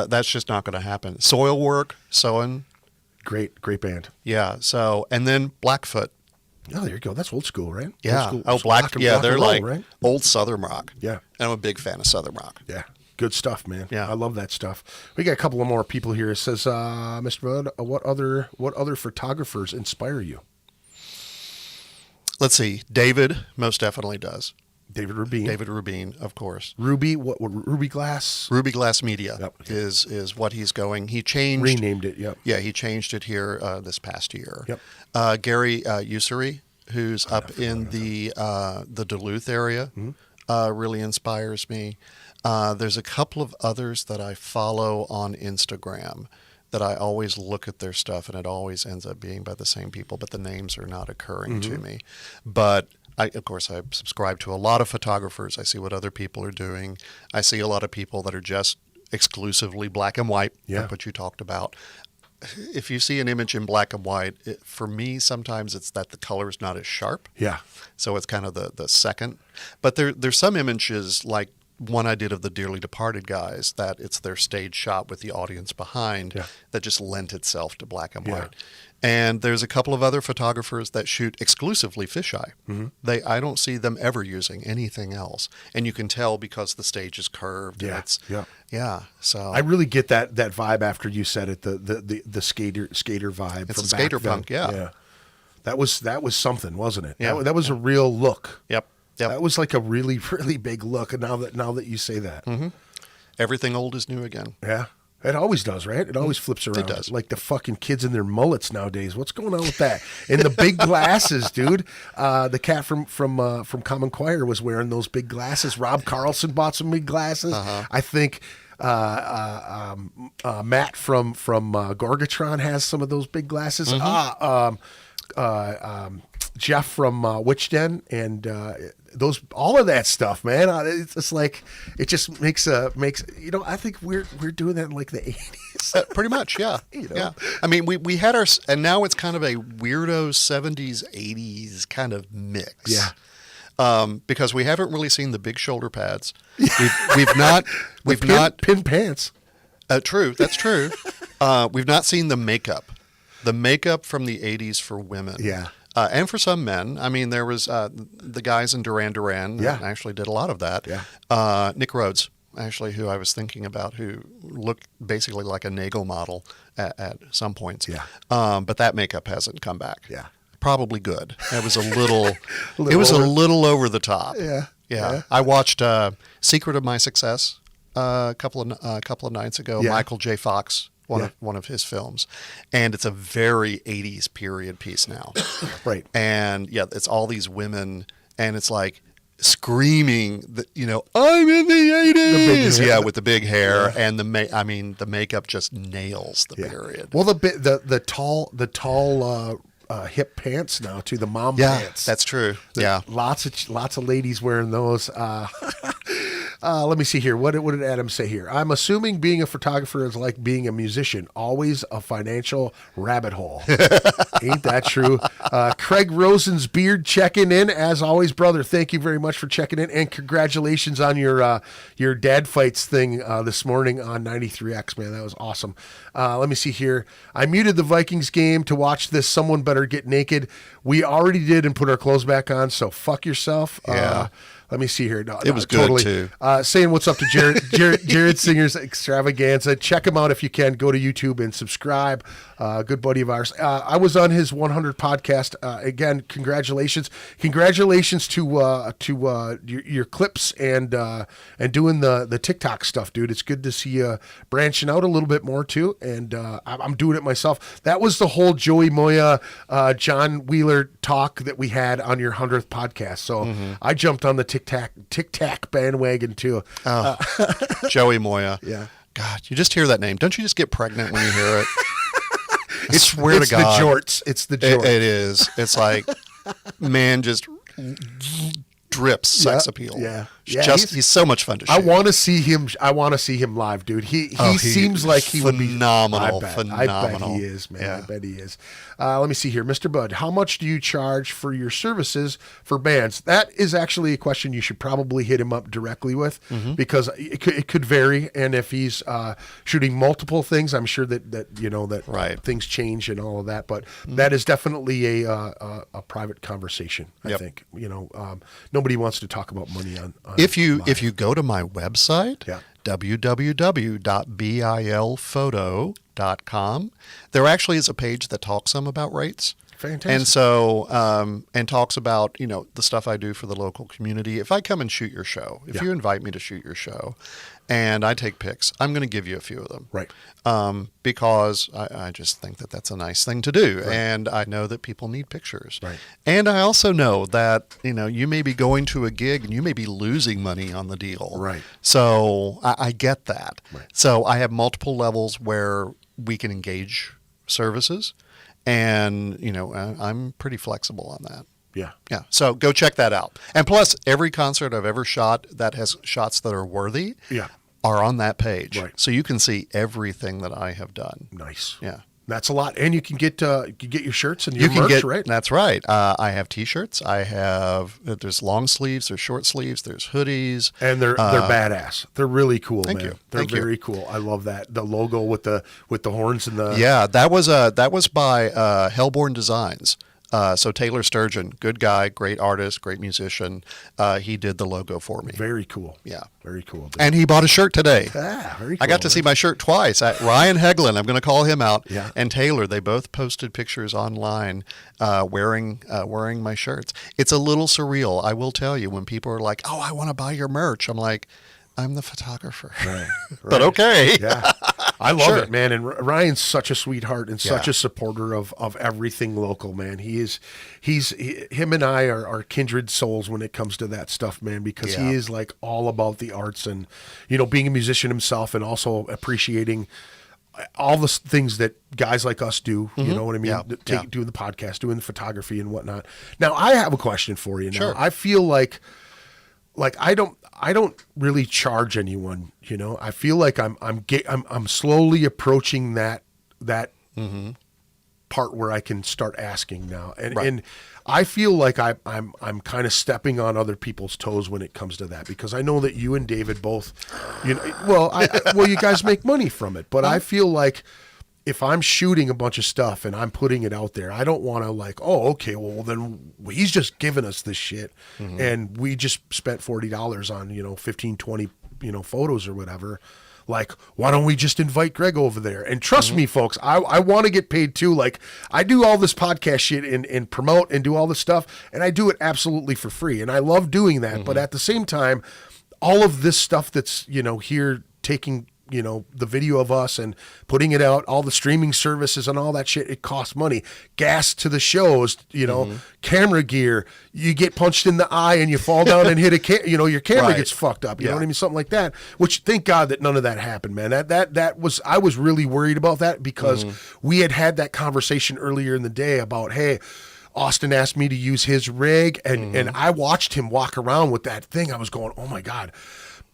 that's just not going to happen. Soilwork, Soen. Great band. Yeah. So, and then Blackfoot. Oh, there you go. That's old school, right? Yeah. Old school, Oh, black. Yeah, rock they're and roll, like right? old Southern rock. Yeah. And I'm a big fan of Southern rock. Yeah. Good stuff, man. Yeah. I love that stuff. We got a couple of more people here. It says, Mr. Bud, what other photographers inspire you? Let's see. David most definitely does. David Rubin. David Rubin, of course. Ruby, what Ruby Glass? Ruby Glass Media Yep. is what he's going. He changed. Renamed it, yep. Yeah, he changed it here this past year. Yep. Gary Ussery, who's up in the Duluth area, really inspires me. There's a couple of others that I follow on Instagram that I always look at their stuff, and it always ends up being by the same people, but the names are not occurring to me. But of course, I subscribe to a lot of photographers. I see what other people are doing. I see a lot of people that are just exclusively black and white, like what you talked about. If you see an image in black and white, for me, sometimes it's that the color is not as sharp. Yeah. So it's kind of the second. But there's some images, like one I did of the Dearly Departed guys, that it's their stage shot with the audience behind that just lent itself to black and white. And there's a couple of other photographers that shoot exclusively fisheye. I don't see them ever using anything else. And you can tell because the stage is curved. Yeah. So I really get that vibe after you said it, the skater vibe. It's from a skater back then. punk, yeah. That was something, wasn't it? Yeah. That was a real look. Yep. That was like a really, really big look. And now that you say that. Everything old is new again. Yeah. It always does, right? It always flips around. It does. Like the fucking kids in their mullets nowadays. What's going on with that? And the big glasses, dude. The cat from Common Choir was wearing those big glasses. Rob Carlson bought some big glasses. I think Matt from Gorgatron has some of those big glasses. Jeff from Witch Den and all of that stuff, man. It's like it just makes I think we're doing that in like the 80s. Pretty much, yeah. Yeah. I mean, we had our, and now it's kind of a weirdo 70s 80s kind of mix. Yeah. Because we haven't really seen the big shoulder pads. We've not pin pants. True, that's true. We've not seen the makeup. The makeup from the 80s for women. Yeah. And for some men. I mean, there was the guys in Duran Duran that actually did a lot of that. Yeah. Nick Rhodes, actually, who I was thinking about, who looked basically like a Nagel model at some points. Yeah. But that makeup hasn't come back. Yeah. Probably good. It was a little a little over the top. Yeah. I watched Secret of My Success a couple of nights ago. Yeah. Michael J. Fox. One of his films, and it's a very 80s period piece now. Right. And it's all these women, and it's like screaming that, I'm in the 80s. With the big hair and the makeup just nails the period. Well, the tall hip pants now too, the mom pants. That's true. Lots of ladies wearing those. Let me see here. What did Adam say here? I'm assuming being a photographer is like being a musician, always a financial rabbit hole. Ain't that true? Craig Rosen's beard checking in. As always, brother, thank you very much for checking in, and congratulations on your dad fights thing this morning on 93X, man. That was awesome. Let me see here. I muted the Vikings game to watch this. Someone better get naked. We already did and put our clothes back on, so fuck yourself. Yeah. Let me see here. No, it was totally. Good too. Saying what's up to Jared Singer's Extravaganza. Check him out if you can. Go to YouTube and subscribe. Good buddy of ours. I was on his 100 podcast. Again, congratulations to your clips and doing the TikTok stuff, dude. It's good to see you branching out a little bit more too. And I'm doing it myself. That was the whole Joey Moya, John Wheeler talk that we had on your 100th podcast. So I jumped on the Tic Tac bandwagon too. Oh, Joey Moya. Yeah. God, you just hear that name. Don't you just get pregnant when you hear it? I swear it's to God. It's the jorts. It is. It's like, man, just drips sex appeal. Yeah. Yeah, he's so much fun to shoot. I want to see him. I want to see him live, dude. He seems like he would be phenomenal. I bet he is, man. Yeah. I bet he is. Let me see here, Mr. Bud. How much do you charge for your services for bands? That is actually a question you should probably hit him up directly with, because it could vary. And if he's shooting multiple things, I'm sure that things change and all of that. But that is definitely a private conversation. I think nobody wants to talk about money on if you go to my website, www.bilphoto.com, there actually is a page that talks some about rates. Fantastic. And so, and talks about, the stuff I do for the local community. If I come and shoot your show, if you invite me to shoot your show and I take pics, I'm going to give you a few of them. Right. Because I just think that that's a nice thing to do. Right. And I know that people need pictures. Right. And I also know that, you may be going to a gig and you may be losing money on the deal. Right. So I get that. Right. So I have multiple levels where we can engage services. And, I'm pretty flexible on that. Yeah. Yeah. So go check that out. And plus, every concert I've ever shot that has shots that are worthy are on that page. Right. So you can see everything that I have done. Nice. Yeah. That's a lot. And you can get your shirts and your merch, right? That's right. I have T-shirts. There's long sleeves, there's short sleeves, there's hoodies. And they're badass. They're really cool, Thank man. you. They're very cool. I love that. The logo with the horns and the... Yeah, that was by Hellborn Designs. So Taylor Sturgeon, good guy, great artist, great musician. He did the logo for me. Very cool. Yeah. Very cool. Dude. And he bought a shirt today. Very cool. I got to see my shirt twice. Ryan Heglin, I'm going to call him out, Yeah. and Taylor, they both posted pictures online wearing my shirts. It's a little surreal, I will tell you, when people are like, oh, I want to buy your merch. I'm like, I'm the photographer. Right. But okay. Yeah. I love Sure. it, man. And Ryan's such a sweetheart and such a supporter of everything local, man. Him and I are kindred souls when it comes to that stuff, man, because he is like all about the arts and, being a musician himself and also appreciating all the things that guys like us do, you know what I mean? Doing the podcast, doing the photography and whatnot. Now, I have a question for you. Now, Sure. I feel like I don't really charge anyone, I feel like I'm slowly approaching that part where I can start asking now. And I feel like I'm kind of stepping on other people's toes when it comes to that, because I know that you and David both, you guys make money from it, but I feel like if I'm shooting a bunch of stuff and I'm putting it out there, I don't want to then he's just giving us this shit and we just spent $40 on, 15, 20, photos or whatever. Like, why don't we just invite Greg over there? And trust me, folks, I want to get paid too. Like, I do all this podcast shit and promote and do all this stuff, and I do it absolutely for free. And I love doing that. But at the same time, all of this stuff that's, here taking the video of us and putting it out, all the streaming services and all that shit, it costs money. Gas to the shows, camera gear, you get punched in the eye and you fall down and hit your camera gets fucked up. You know what I mean? Something like that, which thank God that none of that happened, man. I was really worried about that because we had that conversation earlier in the day about, hey, Austin asked me to use his rig and I watched him walk around with that thing. I was going, oh my God,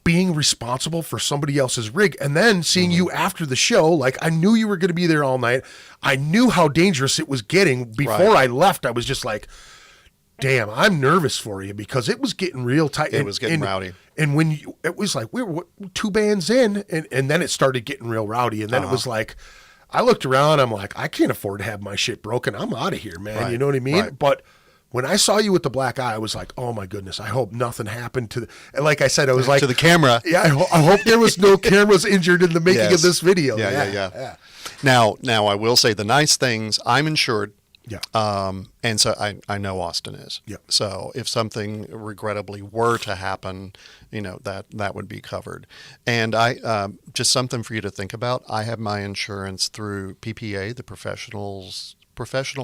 being responsible for somebody else's rig, and then seeing you after the show. Like, I knew you were going to be there all night. I knew how dangerous it was getting. Before I left, I was just like, damn, I'm nervous for you, because it was getting real tight. It was getting rowdy. And when it was like, we were 2 bands in, and then it started getting real rowdy. And then it was like, I looked around, I'm like, I can't afford to have my shit broken. I'm out of here, man. Right. You know what I mean? Right. But when I saw you with the black eye, I was like, oh my goodness, I hope nothing happened to and like I said, I was like, to the camera. Yeah, I hope there was no cameras injured in the making of this video. Yeah. Now I will say the nice things, I'm insured. Yeah. And so I know Austin is. Yeah. So if something regrettably were to happen, that would be covered. And I just something for you to think about. I have my insurance through PPA, the Professional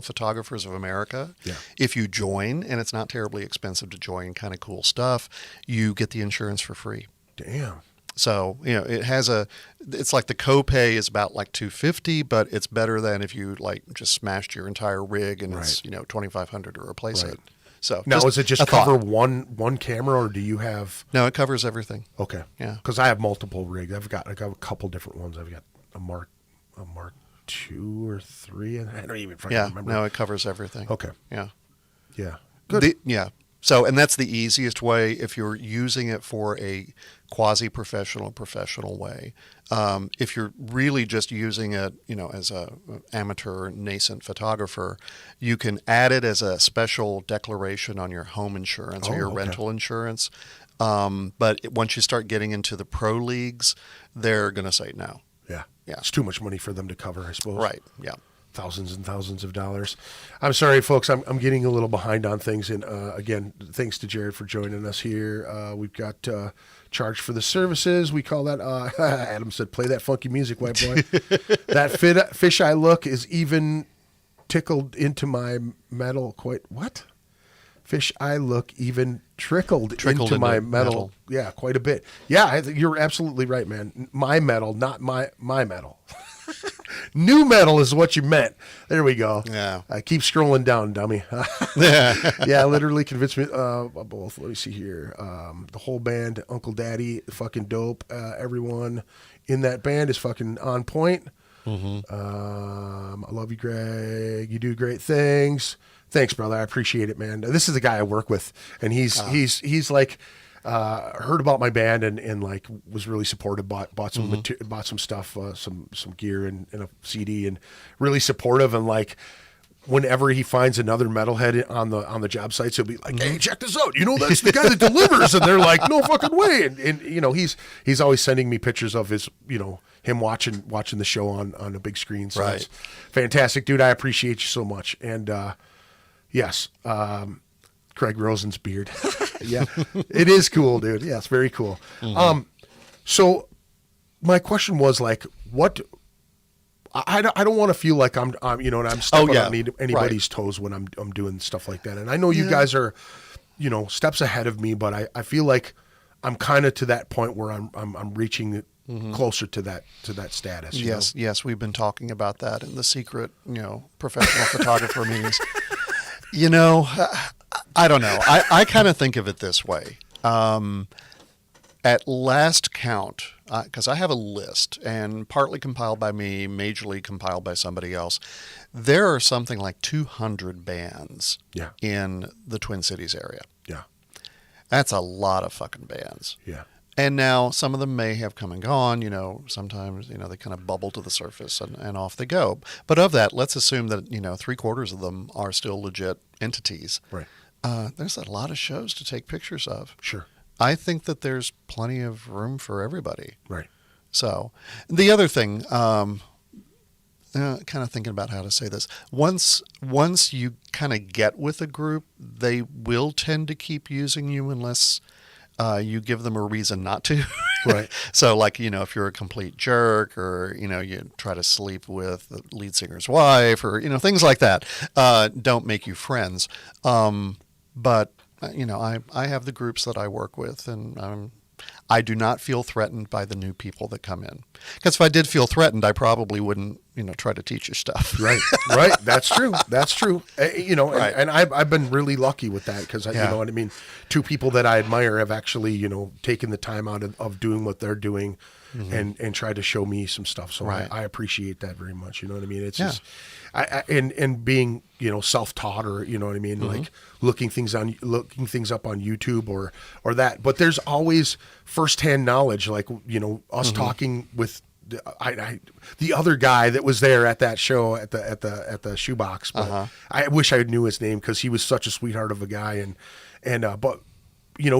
Photographers of America. Yeah. If you join, and it's not terribly expensive to join, kind of cool stuff, you get the insurance for free. Damn. So, it's like the copay is about like $250, but it's better than if you like just smashed your entire rig and it's, $2,500 to replace it. So now, is it just a thought. cover one camera, or do you have? No, it covers everything. Okay, Yeah. Because I have multiple rigs. I've got a couple different ones. I've got a Mark II or III. I don't even fucking remember. No, it covers everything. Okay. Yeah. Yeah. Good. So, and that's the easiest way if you're using it for a quasi-professional, professional way. If you're really just using it, as a amateur nascent photographer, you can add it as a special declaration on your home insurance or your rental insurance. But once you start getting into the pro leagues, they're going to say no. Yeah. Yeah. It's too much money for them to cover, I suppose. Right. Yeah. Thousands and thousands of dollars. I'm sorry, folks. I'm getting a little behind on things. And again, thanks to Jared for joining us here. We've got charge for the services. We call that. Adam said, "Play that funky music, white boy." That fisheye look is even tickled into my metal. What? Fisheye look even trickled into my metal. Yeah, quite a bit. Yeah, you're absolutely right, man. My metal, not my metal. New metal is what you meant. There we go. Yeah. I keep scrolling down, dummy. Yeah, literally convinced me. Both. Let me see here. The whole band, Uncle Daddy, fucking dope. Everyone in that band is fucking on point. Mm-hmm. I love you, Greg. You do great things. Thanks, brother. I appreciate it, man. This is the guy I work with, and he's like. Heard about my band and like was really supportive. Bought some bought some stuff, some gear and a CD, and really supportive. And like whenever he finds another metalhead on the job sites, he'll be like, "Hey, check this out! That's the guy that delivers." And they're like, "No fucking way!" And he's always sending me pictures of his him watching the show on a big screen. So right. It's fantastic, dude. I appreciate you so much. And yes. Craig Rosen's beard. Yeah, it is cool, dude. Yeah, it's very cool. Mm-hmm. So my question was like, what? I don't want to feel like I'm stepping on anybody's toes when I'm doing stuff like that. And I know you guys are, steps ahead of me, but I feel like I'm kind of to that point where I'm reaching closer to that status. Yes, we've been talking about that in the secret, professional photographer meetings. I don't know. I kind of think of it this way. At last count, because I have a list, and partly compiled by me, majorly compiled by somebody else, there are something like 200 bands in the Twin Cities area. Yeah. That's a lot of fucking bands. Yeah. And now some of them may have come and gone, sometimes, they kind of bubble to the surface and off they go. But of that, let's assume that, 3/4 of them are still legit entities. Right. There's a lot of shows to take pictures of. Sure. I think that there's plenty of room for everybody. Right. So the other thing, kind of thinking about how to say this, once you kind of get with a group, they will tend to keep using you unless you give them a reason not to. Right. So like, if you're a complete jerk or, you try to sleep with the lead singer's wife or, things like that, don't make you friends. But, I have the groups that I work with, and I do not feel threatened by the new people that come in. Because if I did feel threatened, I probably wouldn't, try to teach you stuff. Right. That's true. Right. And I've been really lucky with that because, you know what I mean? Two people that I admire have actually, taken the time out of doing what they're doing and tried to show me some stuff. So I appreciate that very much. You know what I mean? It's just, and being, self-taught or, you know what I mean? Like looking things up on YouTube or that, but there's always firsthand knowledge, like, us talking with the other guy that was there at that show at the shoebox, but I wish I knew his name because he was such a sweetheart of a guy but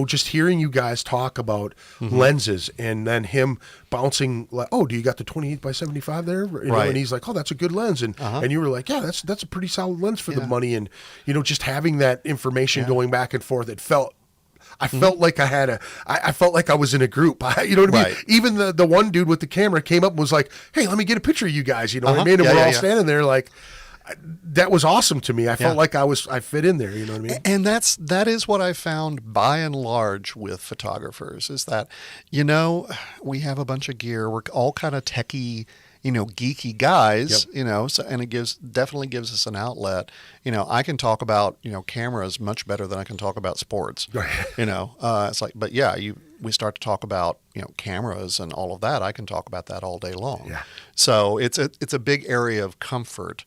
just hearing you guys talk about lenses and then him bouncing like, oh, do you got the 28x75 there? And he's like, oh, that's a good lens. And you were like, yeah, that's a pretty solid lens for the money. And, just having that information going back and forth, I felt like I felt like I was in a group. You know what I mean? Even the one dude with the camera came up and was like, hey, let me get a picture of you guys. You know what I mean? And we're all standing there like, that was awesome to me. I felt like I fit in there. You know what I mean? And that is what I found by and large with photographers is that, we have a bunch of gear. We're all kind of techie, geeky guys, Yep. so, and it definitely gives us an outlet. I can talk about, cameras much better than I can talk about sports. Right. It's like, but yeah, we start to talk about, cameras and all of that. I can talk about that all day long. Yeah. So it's a big area of comfort.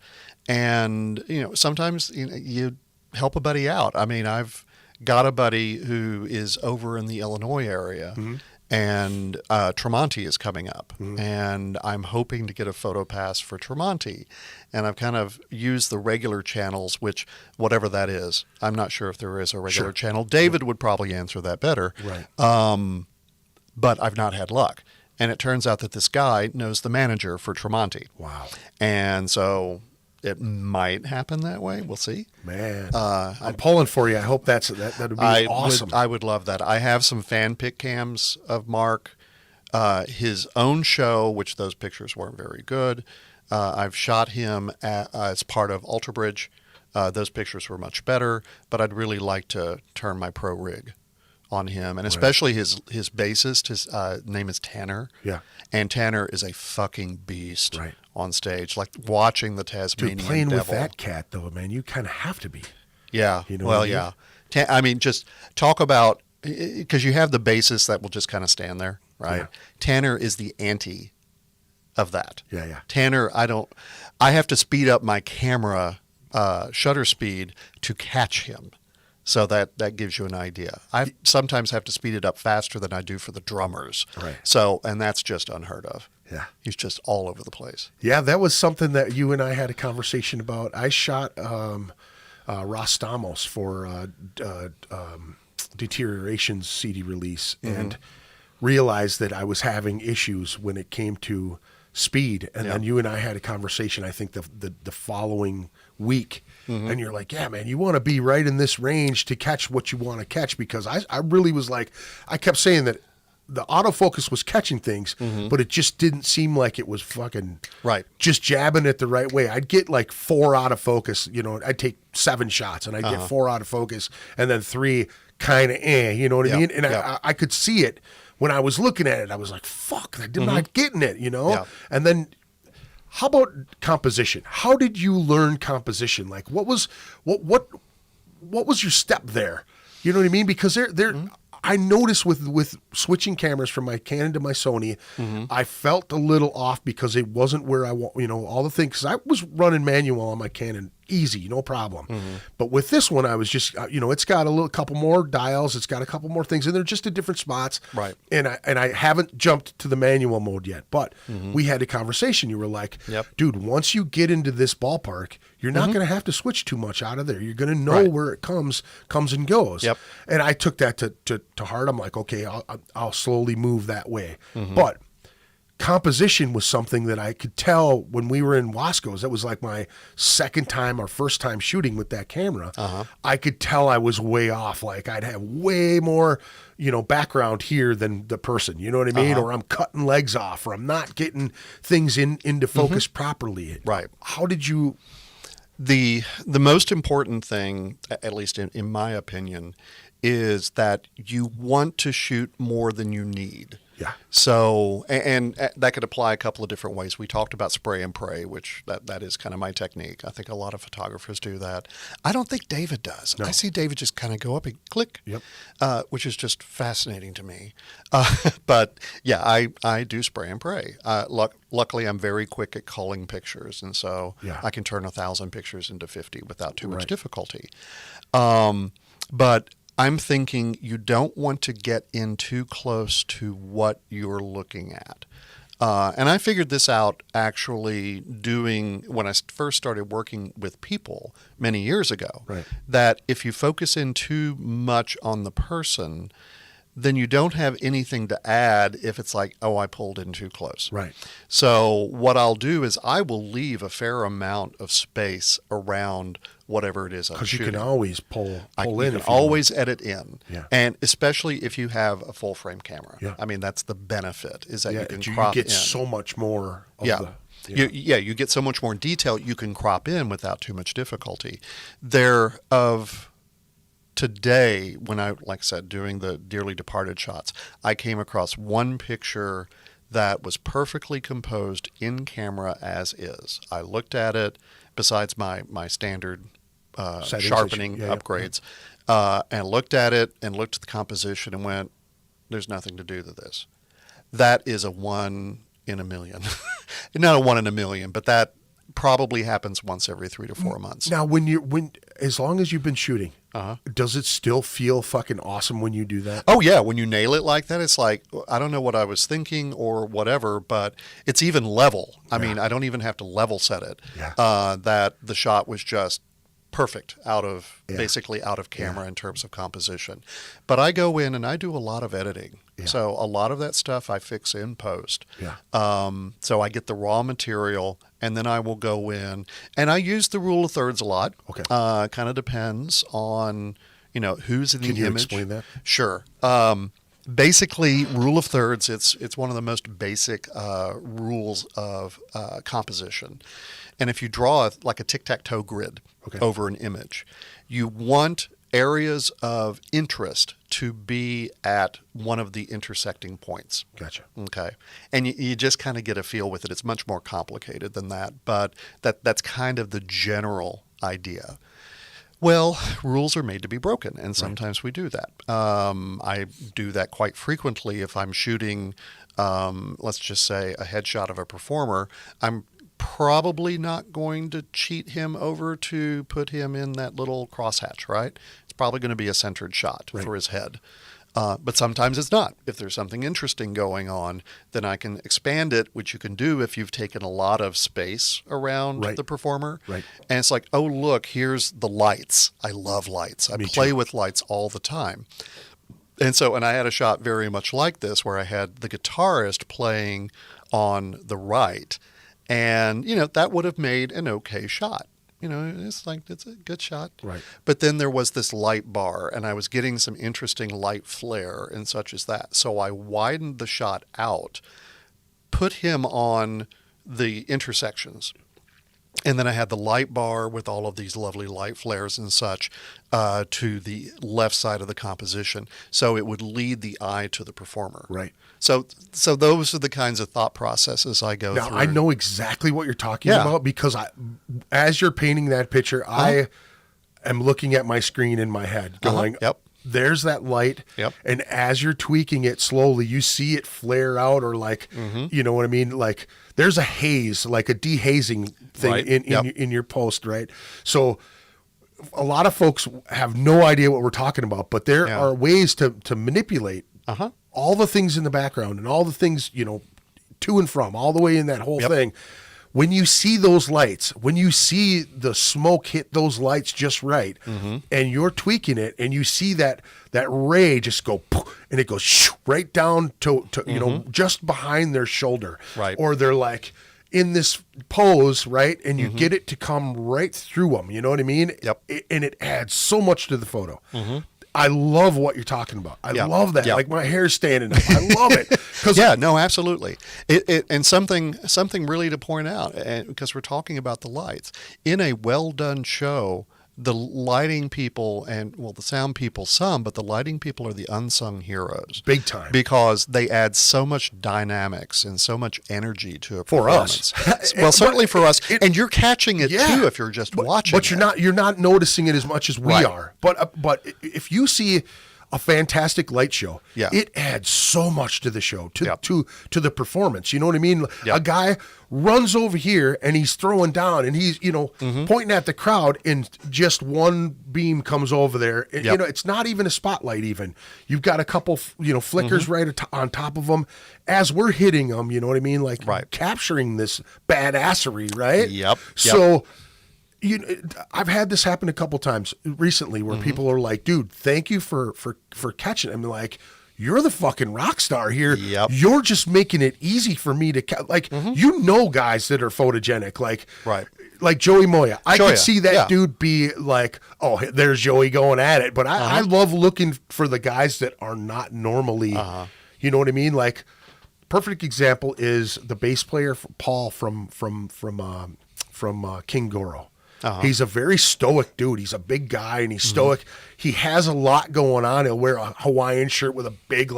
And, sometimes you help a buddy out. I mean, I've got a buddy who is over in the Illinois area. Mm-hmm. And Tremonti is coming up, Mm-hmm. and I'm hoping to get a photo pass for Tremonti. And I've kind of used the regular channels, which, whatever that is, I'm not sure if there is a regular Sure. channel. David would probably answer that better. Right. But I've not had luck. And it turns out that this guy knows the manager for Tremonti. Wow. And so it might happen that way. We'll see. Man, I'm pulling for you. I hope that would be awesome. I would love that. I have some fan pic cams of Mark, his own show, which those pictures weren't very good. I've shot him as part of Ultra Bridge. Those pictures were much better, but I'd really like to turn my pro rig on him, and especially his bassist. His name is Tanner. Yeah. And Tanner is a fucking beast Right. on stage. Like watching the Tasmanian Dude, playing Devil. with that cat, though, man, you kind of have to be. Yeah. You know Well, what I mean? yeah. I mean, just talk about, because you have the bassist that will just kind of stand there, right? Yeah. Tanner is the anti of that. Yeah, yeah. Tanner, I have to speed up my camera shutter speed to catch him. So that gives you an idea. I sometimes have to speed it up faster than I do for the drummers. Right. So, and that's just unheard of. Yeah. He's just all over the place. Yeah, that was something that you and I had a conversation about. I shot Rostamos for Deterioration's CD release and realized that I was having issues when it came to speed. And then you and I had a conversation, I think the following week. And you're like, yeah, man, you want to be right in this range to catch what you want to catch, because I really was like, I kept saying that the autofocus was catching things, but it just didn't seem like it was fucking Right. just jabbing it the right way. I'd get like 4 out of focus, I'd take 7 shots and I'd get 4 out of focus and then 3 kind of you know what I mean? And I could see it when I was looking at it. I was like, fuck, I'm not getting it, Yeah. And then how about composition? How did you learn composition? Like what was your step there? You know what I mean? Because I noticed with switching cameras from my Canon to my Sony, I felt a little off because it wasn't where I want, all the things. 'Cause I was running manual on my Canon, easy, no problem. But with this one, I was just, it's got a couple more dials, it's got a couple more things, and they're just at different spots. Right. And I haven't jumped to the manual mode yet. But we had a conversation. You were like, Yep. dude, once you get into this ballpark, you're not going to have to switch too much out of there. You're going to know Right. where it comes and goes. Yep. And I took that to heart. I'm like, okay, I'll slowly move that way. But composition was something that I could tell when we were in Wasco's. That was like my second time or first time shooting with that camera. I could tell I was way off. Like I'd have way more, background here than the person, you know what I mean? Or I'm cutting legs off, or I'm not getting things into focus properly. Right. How did you... The most important thing, at least in my opinion, is that you want to shoot more than you need. Yeah. So, and that could apply a couple of different ways. We talked about spray and pray, which that is kind of my technique. I think a lot of photographers do that. I don't think David does. No. I see David just kind of go up and click, Yep. which is just fascinating to me. But yeah, I do spray and pray. Luckily, I'm very quick at culling pictures, and so Yeah. I can turn 1,000 pictures into 50 without too much Right. difficulty. But I'm thinking you don't want to get in too close to what you're looking at. And I figured this out actually when I first started working with people many years ago, Right. that if you focus in too much on the person, then you don't have anything to add if it's like, oh, I pulled in too close. Right. So what I'll do is I will leave a fair amount of space around whatever it is I'm Because you shooting. can always pull You in. can if you always edit in. Yeah. And especially if you have a full frame camera. Yeah. I mean, that's the benefit, is that want. you can you crop get in. so much more of Yeah. the... You get so much more detail you can crop in without too much difficulty. Today, when I, like I said, doing the dearly departed shots, I came across one picture that was perfectly composed in camera as is. I looked at it, besides my standard sharpening upgrades, and looked at it and looked at the composition and went, there's nothing to do to this. That is a 1 in a million. Not a 1 in a million, but that probably happens once every 3 to 4 months. Now, as long as you've been shooting, does it still feel fucking awesome when you do that? Oh yeah, when you nail it like that, it's like, I don't know what I was thinking or whatever, but it's even level. I mean, I don't even have to level set it. That the shot was just perfect basically out of camera in terms of composition. But I go in and I do a lot of editing. So a lot of that stuff I fix in post. So I get the raw material, and then I will go in and I use the rule of thirds a lot. Okay. Kind of depends on, who's in the image. Can you explain that? Sure. Basically, rule of thirds, it's one of the most basic rules of composition. And if you draw like a tic-tac-toe grid over an image, you want areas of interest to be at one of the intersecting points. Gotcha. Okay. And you just kind of get a feel with it. It's much more complicated than that, but that's kind of the general idea. Well, rules are made to be broken, and sometimes we do that. I do that quite frequently if I'm shooting, let's just say, a headshot of a performer. I'm probably not going to cheat him over to put him in that little crosshatch, right? It's probably going to be a centered shot for his head. But sometimes it's not. If there's something interesting going on, then I can expand it, which you can do if you've taken a lot of space around the performer. And it's like, oh, look, here's the lights. I love lights. I play with lights all the time. And I had a shot very much like this where I had the guitarist playing on the right. And, that would have made an okay shot. It's a good shot. Right. But then there was this light bar, and I was getting some interesting light flare and such as that. So I widened the shot out, put him on the intersections. And then I had the light bar with all of these lovely light flares and such to the left side of the composition. So it would lead the eye to the performer. Right. So those are the kinds of thought processes I go through. Now, I know exactly what you're talking about because as you're painting that picture, I am looking at my screen in my head going, there's that light. And as you're tweaking it slowly, you see it flare out or you know what I mean? Like there's a haze, like a dehazing thing in your post, right? So a lot of folks have no idea what we're talking about, but there are ways to manipulate all the things in the background and all the things, to and from, all the way in that whole thing. When you see those lights, when you see the smoke hit those lights just right, and you're tweaking it, and you see that ray just go, and it goes right down to just behind their shoulder, or they're like in this pose, right, and you get it to come right through them. You know what I mean? And it adds so much to the photo. I love what you're talking about. I love that. Like my hair's standing up. I love it. No, absolutely. And something really to point out, because we're talking about the lights. In a well-done show, the lighting people the sound people but the lighting people are the unsung heroes. Big time. Because they add so much dynamics and so much energy to a for performance. us. Well, certainly for us. And you're catching it too if you're just watching But you're not noticing it as much as we are. But if you see a fantastic light show, it adds so much to the show, to the performance. You know what I mean? A guy runs over here and he's throwing down and he's, pointing at the crowd, and just one beam comes over there. It's not even a spotlight even. You've got a couple, flickers right on top of them as we're hitting them, you know what I mean? Like capturing this badassery, right? So I've had this happen a couple times recently where people are like, dude, thank you for catching it. I'm like, you're the fucking rock star here. You're just making it easy for me to guys that are photogenic, like Joey Moya. I could see that dude be like, oh, there's Joey going at it. But I love looking for the guys that are not normally, you know what I mean? Like, perfect example is the bass player Paul from King Goro. He's a very stoic dude. He's a big guy and he's stoic. He has a lot going on. He'll wear a Hawaiian shirt with a big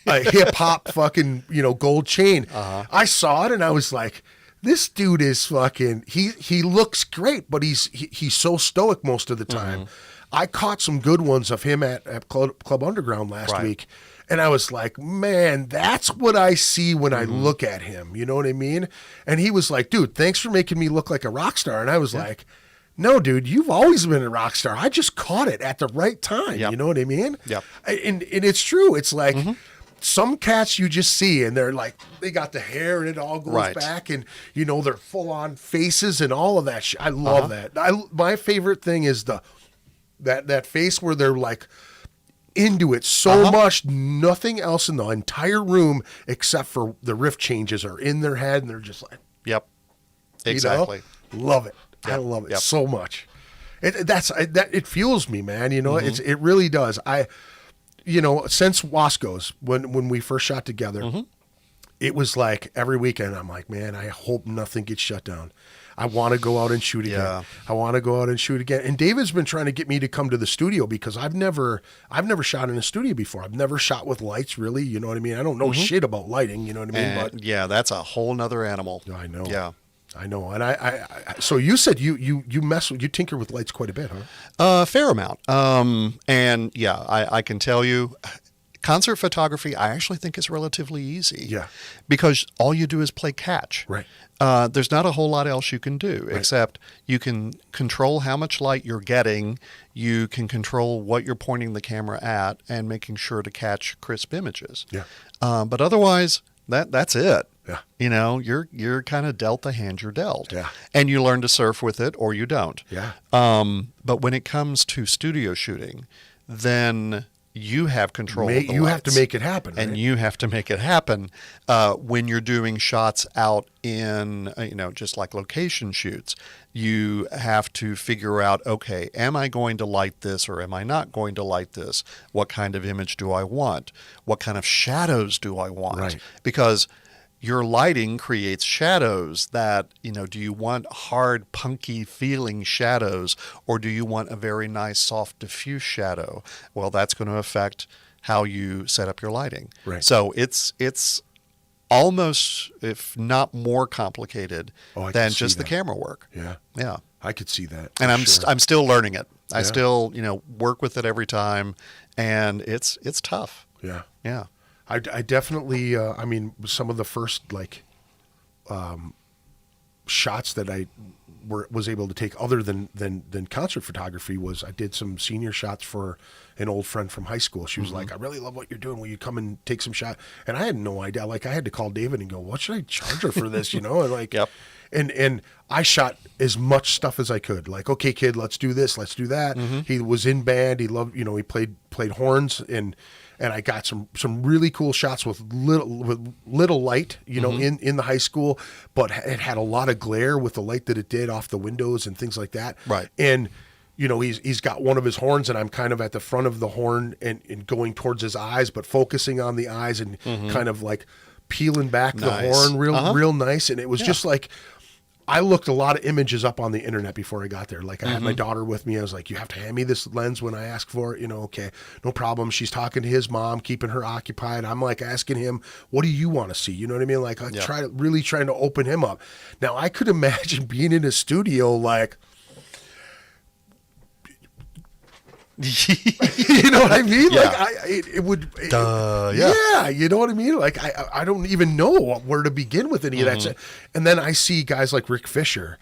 a hip hop fucking, gold chain. I saw it and I was like, this dude is fucking, he looks great, but he's so stoic most of the time. I caught some good ones of him at Club Underground last week. And I was like, man, that's what I see when I look at him. You know what I mean? And he was like, dude, thanks for making me look like a rock star. And I was like, no, dude, you've always been a rock star. I just caught it at the right time. You know what I mean? Yep. And it's true. It's like some cats you just see and they're like, they got the hair and it all goes back and, they're full on faces and all of that shit. I love that. My favorite thing is that face where they're like, into it so much, nothing else in the entire room except for the riff changes are in their head and they're just like, yep, exactly. Love it. I love it so much. It fuels me, man. It really does. Since Wasco's, when we first shot together, it was like every weekend I'm like, man, I hope nothing gets shut down. I want to go out and shoot again. Yeah. I want to go out and shoot again. And David's been trying to get me to come to the studio because I've never shot in a studio before. I've never shot with lights, really. You know what I mean? I don't know shit about lighting. You know what I mean? But yeah, that's a whole nother animal. I know. Yeah. I know. And I so you said you tinker with lights quite a bit, huh? A fair amount. And yeah, I can tell you, concert photography, I actually think is relatively easy. Yeah. Because all you do is play catch. Right. There's not a whole lot else you can do, except you can control how much light you're getting. You can control what you're pointing the camera at and making sure to catch crisp images. Yeah. But otherwise, that's it. Yeah. You're kind of dealt the hand you're dealt. Yeah. And you learn to surf with it or you don't. Yeah. But when it comes to studio shooting, then you have control of the You have lights. to make it happen. And right? you have to make it happen when you're doing shots out in, just like location shoots. You have to figure out, okay, am I going to light this or am I not going to light this? What kind of image do I want? What kind of shadows do I want? Right. Because your lighting creates shadows that, do you want hard, punky feeling shadows or do you want a very nice, soft, diffuse shadow? Well, that's going to affect how you set up your lighting. Right. So it's almost, if not more complicated than just the camera work. Yeah. Yeah. I could see that. And I'm still learning it. I Yeah. still, work with it every time and it's tough. Yeah. Yeah. I definitely, some of the first shots that I was able to take other than concert photography was I did some senior shots for an old friend from high school. She was like, I really love what you're doing. Will you come and take some shot? And I had no idea. Like I had to call David and go, what should I charge her for this? And like, Yep. And I shot as much stuff as I could. Like, okay, kid, let's do this, let's do that. He was in band. He loved, he played horns and I got some really cool shots with little light, in the high school, but it had a lot of glare with the light that it did off the windows and things like that. Right. And he's got one of his horns and I'm kind of at the front of the horn and going towards his eyes, but focusing on the eyes and kind of like peeling back the horn real nice. And it was just like, I looked a lot of images up on the internet before I got there. Like I had my daughter with me. I was like, you have to hand me this lens when I ask for it. Okay, no problem. She's talking to his mom, keeping her occupied. I'm like asking him, what do you want to see? You know what I mean? Like really trying to open him up. Now I could imagine being in a studio like, you know what I mean? Yeah. Like it would, yeah. You know what I mean? Like I don't even know where to begin with any of that stuff. And then I see guys like Richard Fisher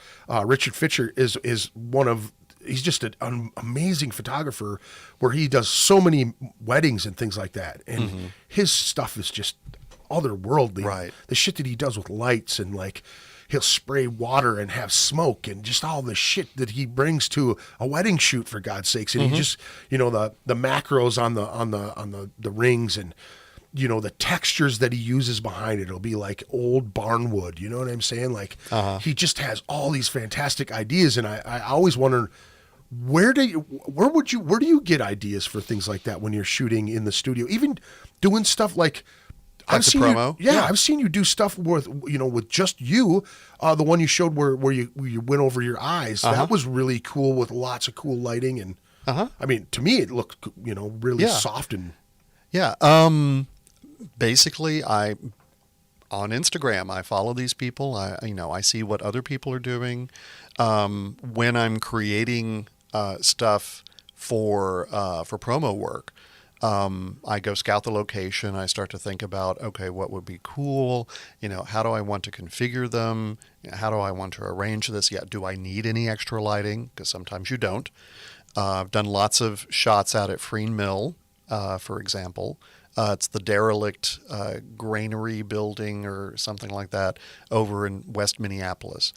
is one of, he's just an amazing photographer where he does so many weddings and things like that. And his stuff is just otherworldly. Right. The shit that he does with lights and like, he'll spray water and have smoke and just all the shit that he brings to a wedding shoot, for God's sakes. And he just, the macros on the rings and, the textures that he uses behind it. It'll be like old barnwood. You know what I'm saying? Like he just has all these fantastic ideas. And I always wonder, where do you get ideas for things like that when you're shooting in the studio, even doing stuff like, I've seen promo? I've seen you do stuff with just you. The one you showed where you went over your eyes. That was really cool with lots of cool lighting and I mean, to me it looked really soft and Basically, on Instagram, I follow these people. I see what other people are doing. When I'm creating stuff for promo work, I go scout the location. I start to think about, okay, what would be cool? How do I want to configure them? How do I want to arrange this? Yeah, do I need any extra lighting? Because sometimes you don't. I've done lots of shots out at Freen Mill, for example. It's the derelict granary building or something like that over in West Minneapolis.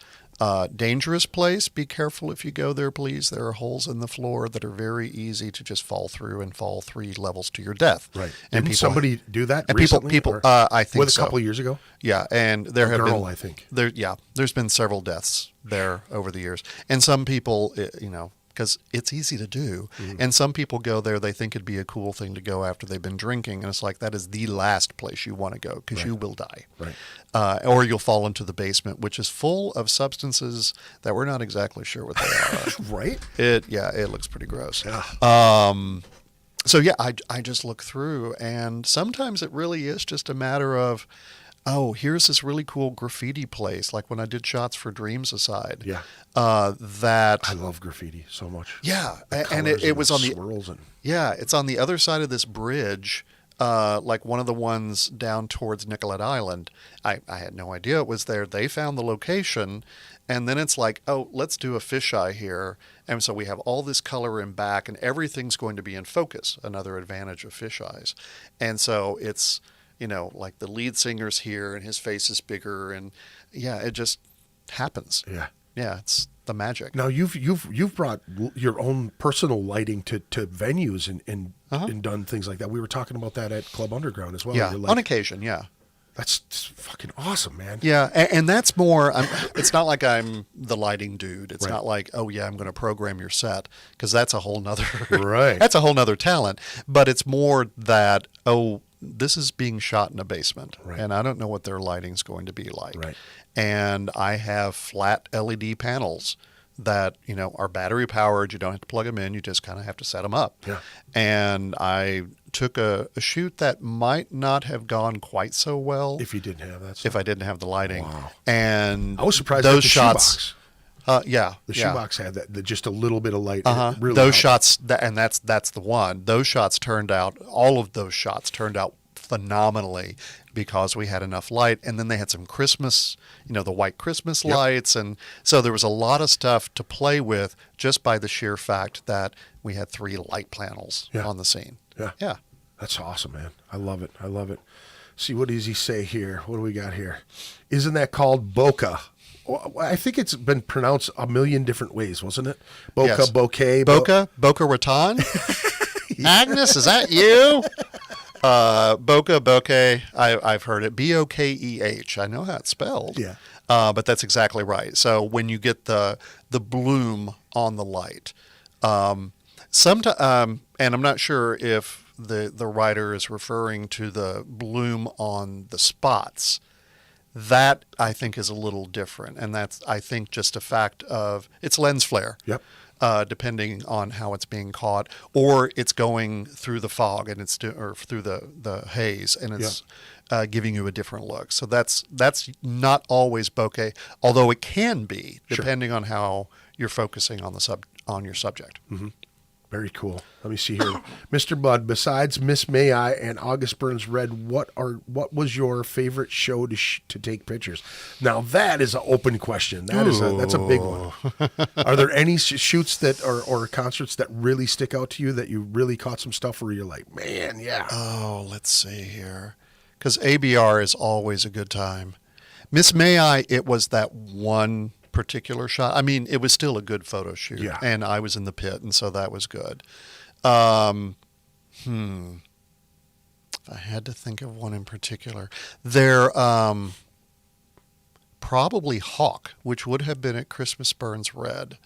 Dangerous place. Be careful if you go there, please. There are holes in the floor that are very easy to just fall through and fall 3 levels to your death. Right. And Didn't somebody do that and recently? people, I think a couple of years ago? Yeah, and there have girl, been, I think. There's been several deaths there over the years. And some people, because it's easy to do. Mm-hmm. And some people go there, they think it'd be a cool thing to go after they've been drinking. And it's like, that is the last place you want to go because you will die. Right. Or you'll fall into the basement, which is full of substances that we're not exactly sure what they are. Right? It looks pretty gross. Yeah. So yeah, I just look through, and sometimes it really is just a matter of, oh, here's this really cool graffiti place, like when I did shots for Dreams Aside. Yeah. That I love graffiti so much. Yeah, and it was on the swirls and it's on the other side of this bridge, like one of the ones down towards Nicollet Island. I had no idea it was there. They found the location, and then it's like, oh, let's do a fisheye here. And so we have all this color in back, and everything's going to be in focus. Another advantage of fisheyes. And so it's, like the lead singer's here, and his face is bigger, and it just happens. Yeah. Yeah, it's the magic. Now you've brought your own personal lighting to venues and done things like that. We were talking about that at Club Underground as well. Yeah, on occasion, yeah. That's fucking awesome, man. Yeah, and that's more, it's not like I'm the lighting dude. It's Right. not like, oh yeah, I'm going to program your set, because that's a whole nother, Right. That's a whole nother talent. But it's more that, oh, this is being shot in a basement, Right. and I don't know what their lighting's going to be like. Right. And I have flat LED panels that, are battery powered. You don't have to plug them in. You just kind of have to set them up. Yeah. And I took a shoot that might not have gone quite so well If you didn't have that stuff. if I didn't have the lighting. Wow. And I was surprised those at the shots. shoebox. The shoebox had that just a little bit of light. Uh-huh. It really those helped. shots, and that's the one. Those shots turned out. All of those shots turned out phenomenally because we had enough light. And then they had some Christmas, the white Christmas lights, and so there was a lot of stuff to play with just by the sheer fact that we had 3 light panels on the scene. Yeah. Yeah. That's awesome, man. I love it. See, what does he say here? What do we got here? Isn't that called bokeh? Well, I think it's been pronounced a million different ways, wasn't it? Bokeh, Yes. bouquet. Boca Raton? Agnes, is that you? Bokeh, bouquet. I've heard it. Bokeh. I know how it's spelled. Yeah. But that's exactly right. So when you get the bloom on the light, and I'm not sure if the writer is referring to the bloom on the spots. That, I think, is a little different, and that's, I think, just a fact of it's lens flare. Yep. Depending on how it's being caught, or it's going through the fog and or through the haze, and it's giving you a different look. So that's not always bokeh, although it can be depending on how you're focusing on your subject. Mm-hmm. Very cool. Let me see here. Mr. Bud, besides Miss May I and August Burns Red, what was your favorite show to take pictures? Now that is an open question. That's a big one. Are there any shoots that or concerts that really stick out to you that you really caught some stuff where you're like, man, yeah. Oh, let's see here. Because ABR is always a good time. Miss May I, it was that one particular shot. I mean, it was still a good photo shoot, and I was in the pit, and so that was good. If I had to think of one in particular, there probably Hawk, which would have been at Christmas Burns Red,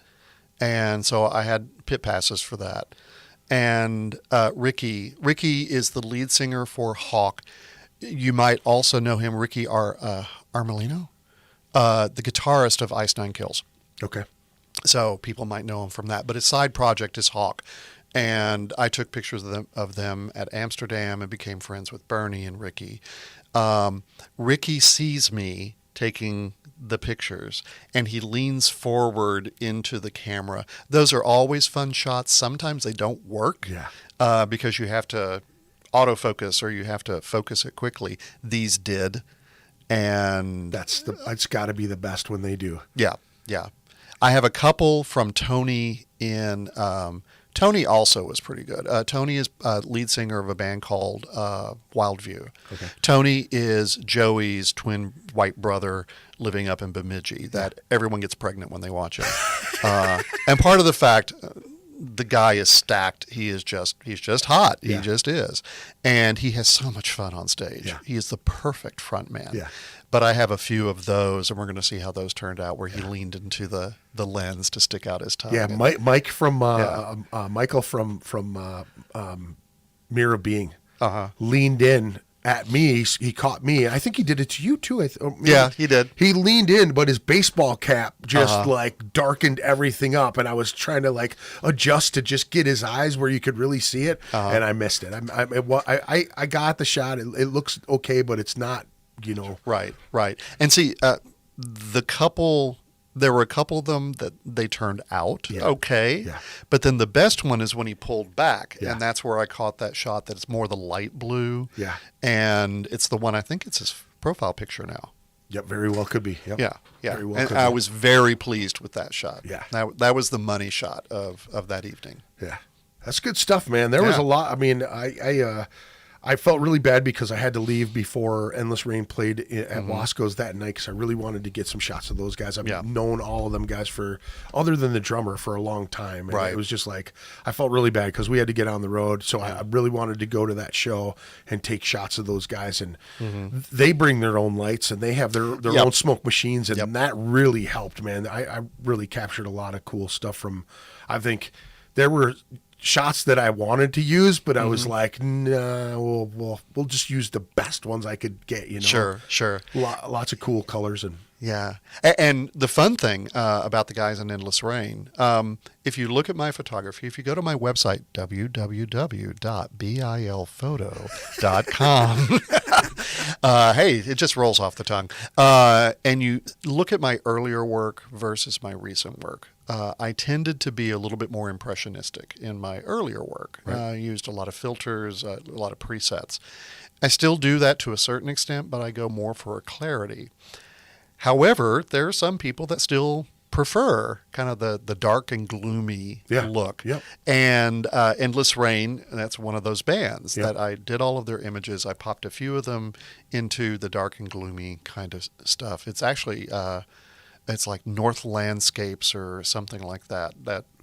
and so I had pit passes for that. And Ricky is the lead singer for Hawk. You might also know him, Ricky Armelino. The guitarist of Ice Nine Kills. Okay. So people might know him from that. But his side project is Hawk. And I took pictures of them at Amsterdam and became friends with Bernie and Ricky. Ricky sees me taking the pictures and he leans forward into the camera. Those are always fun shots. Sometimes they don't work because you have to autofocus or you have to focus it quickly. These did. And it's got to be the best when they do. Yeah. I have a couple from Tony in Tony also was pretty good. Tony is lead singer of a band called Wildview. Okay. Tony is Joey's twin white brother living up in Bemidji that everyone gets pregnant when they watch it. And part of the fact the guy is stacked. He's just hot. He just is. And he has so much fun on stage. Yeah. He is the perfect front man. Yeah. But I have a few of those, and we're going to see how those turned out, where he leaned into the lens to stick out his tongue. Yeah, Mike from Michael from Mirror of Being leaned in at me. He caught me. I think he did it to you too. Yeah, he did. He leaned in, but his baseball cap just like darkened everything up, and I was trying to like adjust to just get his eyes where you could really see it, and I missed it. I got the shot. It looks okay, but it's not. You know, right. And see, there were a couple of them that they turned out okay, but then the best one is when he pulled back, and that's where I caught that shot that it's more the light blue, and it's the one, I think it's his profile picture now. Yep, very well could be. Yep. Yeah. Very well and I was very pleased with that shot. Yeah. That was the money shot of that evening. Yeah. That's good stuff, man. There was a lot. I mean, I felt really bad because I had to leave before Endless Rain played at Wasco's that night because I really wanted to get some shots of those guys. I've known all of them guys other than the drummer, for a long time. And it was just like, I felt really bad because we had to get on the road. So I really wanted to go to that show and take shots of those guys. And they bring their own lights and they have their own smoke machines. And that really helped, man. I really captured a lot of cool stuff from, I think there were shots that I wanted to use, but I was like, no, we'll just use the best ones I could get, you know. Sure. Lots of cool colors and and the fun thing about the guys in Endless Rain, if you look at my photography, if you go to my website www.bilphoto.com, hey, it just rolls off the tongue, and you look at my earlier work versus my recent work. I tended to be a little bit more impressionistic in my earlier work. I used a lot of filters, a lot of presets. I still do that to a certain extent, but I go more for a clarity. However, there are some people that still prefer kind of the dark and gloomy look. Yep. And Endless Rain, that's one of those bands that I did all of their images. I popped a few of them into the dark and gloomy kind of stuff. It's actually... it's like North Landscapes or something like that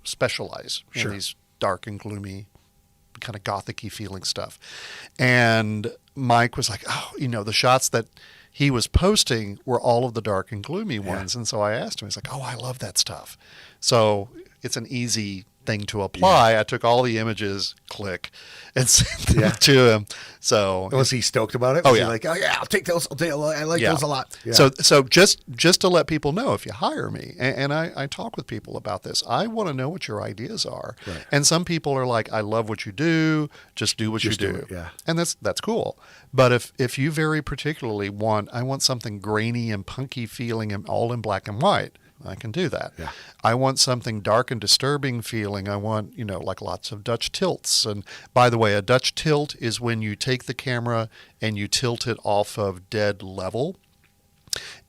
specialize in these dark and gloomy, kind of gothic-y feeling stuff. And Mike was like, the shots that he was posting were all of the dark and gloomy ones. And so I asked him, he's like, I love that stuff. So it's an easy thing to apply. I took all the images, click, and sent them to him. So was he stoked about it? Was he like, I'll take those. I like those a lot. Yeah. So just to let people know, if you hire me, and I talk with people about this, I want to know what your ideas are. Right. And some people are like, I love what you do. Just do what you do. And that's cool. But if you very particularly I want something grainy and punky feeling and all in black and white, I can do that. Yeah. I want something dark and disturbing feeling. I want, like lots of Dutch tilts. And by the way, a Dutch tilt is when you take the camera and you tilt it off of dead level.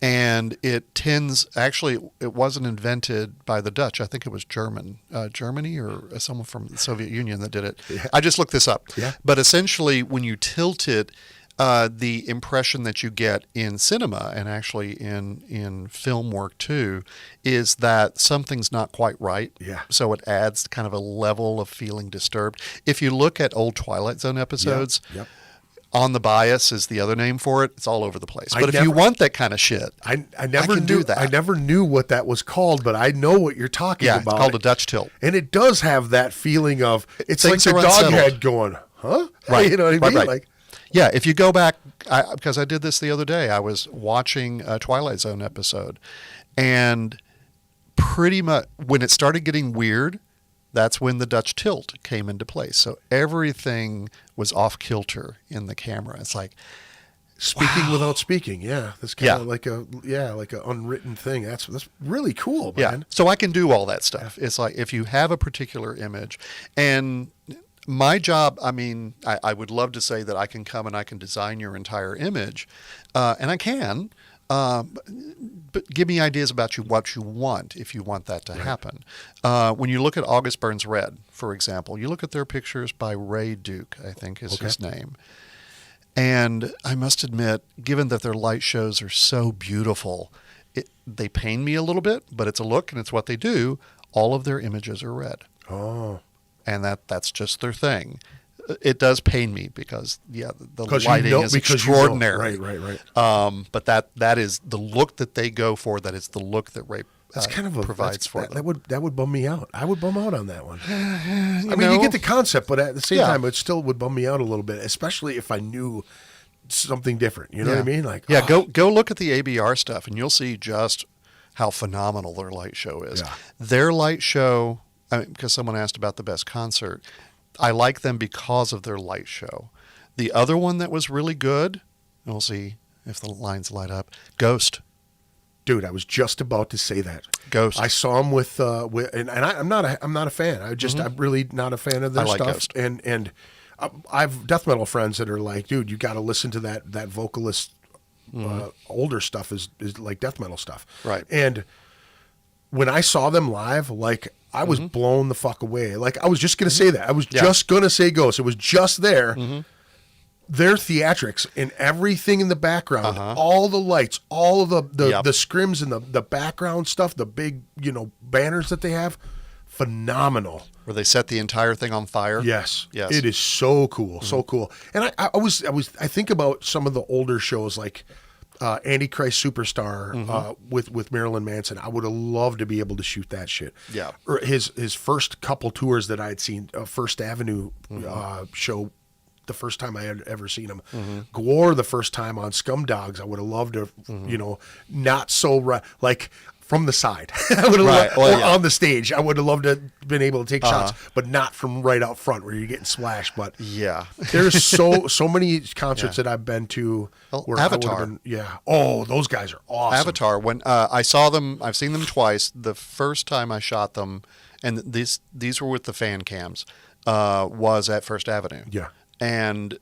And it tends, actually, it wasn't invented by the Dutch. I think it was Germany or someone from the Soviet Union that did it. Yeah. I just looked this up. Yeah. But essentially, when you tilt it, the impression that you get in cinema and actually in film work too is that something's not quite right. Yeah. So it adds kind of a level of feeling disturbed. If you look at old Twilight Zone episodes, On the Bias is the other name for it. It's all over the place. But if you want that kind of shit, I never knew that. I never knew what that was called, but I know what you're talking about. It's called a Dutch tilt. And it does have that feeling of, it's like the dog head going, huh? Right. You know what I mean? Right. Like, yeah, if you go back, because I did this the other day, I was watching a Twilight Zone episode, and pretty much when it started getting weird, That's when the Dutch tilt came into place. So everything was off kilter in the camera. It's like, Speaking without speaking, yeah. That's kind Yeah. of like a unwritten thing. That's really cool, yeah. man. So I can do all that stuff. It's like if you have a particular image, and my job, I mean, I would love to say that I can come and I can design your entire image, and I can. But give me ideas about what you want if you want that to happen. When you look at August Burns Red, for example, you look at their pictures by Ray Duke, I think is his name. And I must admit, given that their light shows are so beautiful, they pain me a little bit, but it's a look and it's what they do. All of their images are red. Oh. And that's just their thing. It does pain me because, the lighting is extraordinary. Right. But that is the look that they go for. That is the look that Ray That's kind of provides for them. that would bum me out. I would bum out on that one. You you get the concept, but at the same Yeah. time, it still would bum me out a little bit, especially if I knew something different. You know what I mean? Like, go look at the ABR stuff, and you'll see just how phenomenal their light show is. Yeah. Their light show, because someone asked about the best concert, I like them because of their light show. The other one that was really good, and we'll see if the lines light up, Ghost. Dude, I was just about to say that. Ghost. I saw him with I'm not a fan. I'm really not a fan of their I like stuff. Ghost. And I've death metal friends that are like, dude, you got to listen to that vocalist. Older stuff is like death metal stuff. Right. And when I saw them live, like I was blown the fuck away. Like I was just gonna say that. I was just gonna say Ghost. It was just there. Their theatrics and everything in the background, all the lights, all of the scrims and the background stuff, the big banners that they have, phenomenal. Where they set the entire thing on fire. Yes. Yes. It is so cool, so cool. And I think about some of the older shows like Antichrist Superstar with Marilyn Manson. I would have loved to be able to shoot that shit. Yeah. Or his first couple tours that I had seen, First Avenue show. The first time I had ever seen him, Gore the first time on Scum Dogs, I would have loved to, not so like from the side. I would have on the stage. I would have loved to have been able to take shots, but not from right out front where you're getting splashed. But there's so many concerts that I've been to where Avatar. Oh, those guys are awesome. Avatar. When I saw them, I've seen them twice. The first time I shot them, and these were with the fan cams, was at First Avenue. Yeah. And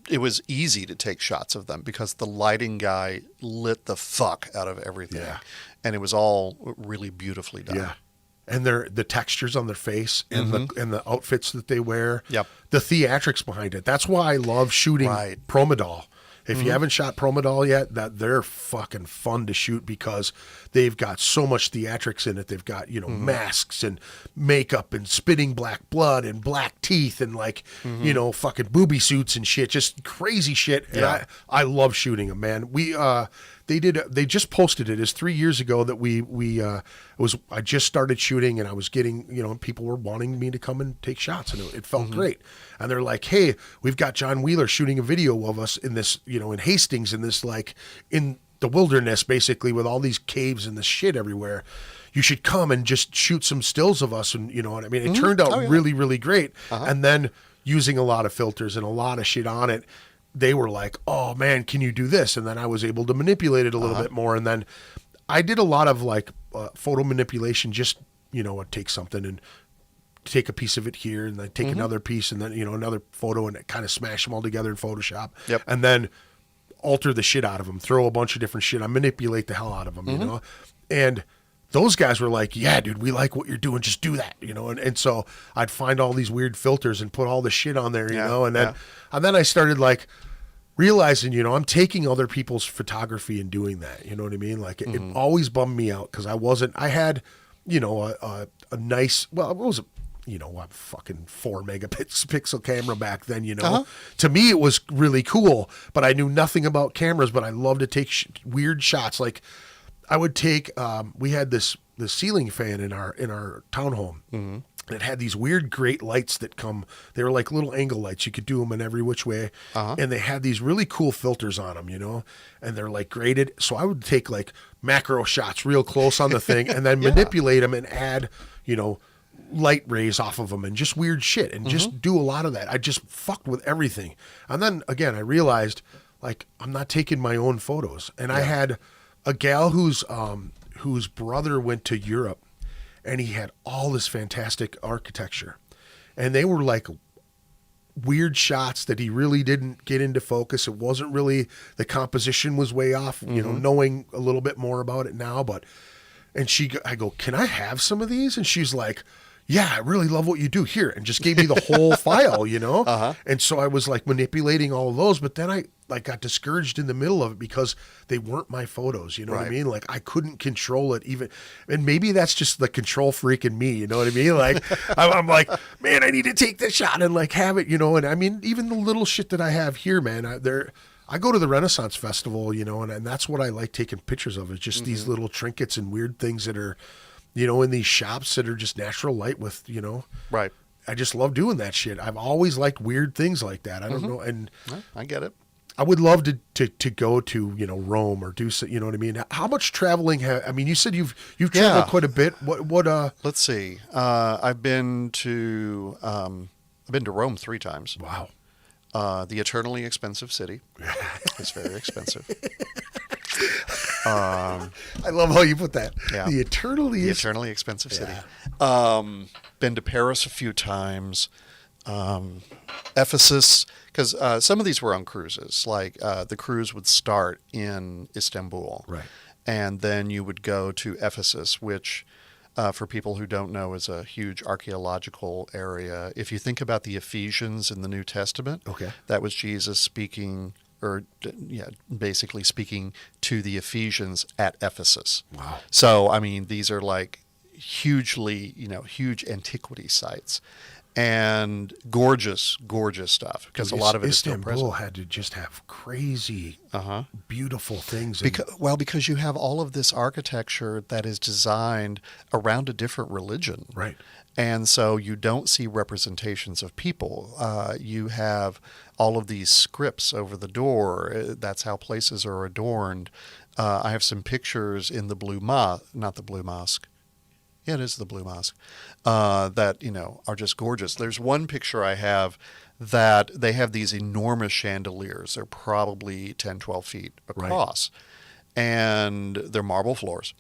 it was easy to take shots of them because the lighting guy lit the fuck out of everything. Yeah. And it was all really beautifully done. Yeah. And the textures on their face and the outfits that they wear. Yep. The theatrics behind it. That's why I love shooting Promodol. If you haven't shot Promodol yet, they're fucking fun to shoot because they've got so much theatrics in it. They've got, masks and makeup and spitting black blood and black teeth and fucking booby suits and shit, just crazy shit. Yeah. And I love shooting them, man. They just posted it. It's 3 years ago that I just started shooting and I was getting, people were wanting me to come and take shots and it felt great. And they're like, hey, we've got John Wheeler shooting a video of us in this, in Hastings, in this, in the wilderness, basically, with all these caves and this shit everywhere. You should come and just shoot some stills of us. And you know what I mean? It turned out really, really great. And then using a lot of filters and a lot of shit on it, they were like, oh man, can you do this? And then I was able to manipulate it a little bit more. And then I did a lot of photo manipulation, just, I'd take something and take a piece of it here and then take another piece and then, another photo and kind of smash them all together in Photoshop. Yep. And then alter the shit out of them, throw a bunch of different shit. I manipulate the hell out of them, And those guys were like, yeah, dude, we like what you're doing. Just do that, And so I'd find all these weird filters and put all the shit on there, and then I started realizing, I'm taking other people's photography and doing that. You know what I mean? It always bummed me out because I had, a nice, well, it was a fucking 4 megapixel camera back then, To me, it was really cool, but I knew nothing about cameras, but I love to take weird shots. I would take, we had this ceiling fan in our townhome. And it had these weird great lights that they were like little angle lights. You could do them in every which way. And they had these really cool filters on them, and they're graded. So I would take macro shots real close on the thing and then manipulate them and add, light rays off of them and just weird shit and just do a lot of that. I just fucked with everything. And then again, I realized like I'm not taking my own photos. And I had a gal whose brother went to Europe and he had all this fantastic architecture. And they were like weird shots that he really didn't get into focus. It wasn't really, the composition was way off, you know, knowing a little bit more about it now. But, and I go, can I have some of these? And she's like, yeah, I really love what you do here. And just gave me the whole file, you know? And so I was like manipulating all of those, but then I like got discouraged in the middle of it because they weren't my photos. You know what I mean? Like I couldn't control it even. And maybe that's just the control freak in me. You know what I mean? Like I'm like, man, I need to take this shot and like have it, you know? And I mean, even the little shit that I have here, man, I go to the Renaissance Festival, you know, and that's what I like taking pictures of is just these little trinkets and weird things that are, you know, in these shops that are just natural light with, you know. Right. I just love doing that shit. I've always liked weird things like that. I don't know. And I get it. I would love to go to, you know, Rome or do, you know what I mean? How much traveling I mean, you said you've traveled quite a bit. What Let's see. I've been to Rome 3 times. Wow. The eternally expensive city. It's very expensive. I love how you put that. Yeah. The eternally expensive city. Been to Paris a few times. Ephesus, because some of these were on cruises. Like the cruise would start in Istanbul. Right. And then you would go to Ephesus, which for people who don't know is a huge archaeological area. If you think about the Ephesians in the New Testament, that was Jesus speaking, or basically speaking to the Ephesians at Ephesus. Wow. So, I mean, these are like huge antiquity sites. And gorgeous stuff because a lot of it is still present. Istanbul had to just have crazy, beautiful things. Because you have all of this architecture that is designed around a different religion. Right. And so you don't see representations of people. You have all of these scripts over the door. That's how places are adorned. I have some pictures in the Blue Mosque, not the Blue Mosque. Yeah, it is the Blue Mosque, that, you know, are just gorgeous. There's one picture I have that they have these enormous chandeliers. They're probably 10, 12 feet across, and they're marble floors.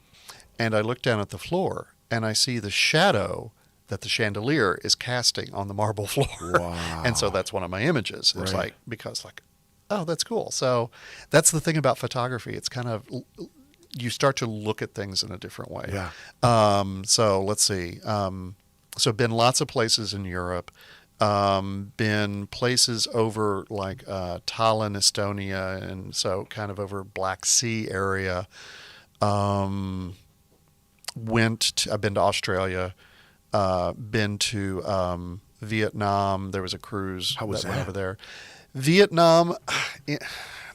And I look down at the floor, and I see the shadow that the chandelier is casting on the marble floor. Wow. And so that's one of my images. It's like, because like, oh, that's cool. So that's the thing about photography. It's kind of... you start to look at things in a different way. Yeah. So let's see. So been lots of places in Europe. Been places over like Tallinn, Estonia, and so kind of over Black Sea area. I've been to Australia. Been to Vietnam. There was a cruise How was that went that? over there. Vietnam.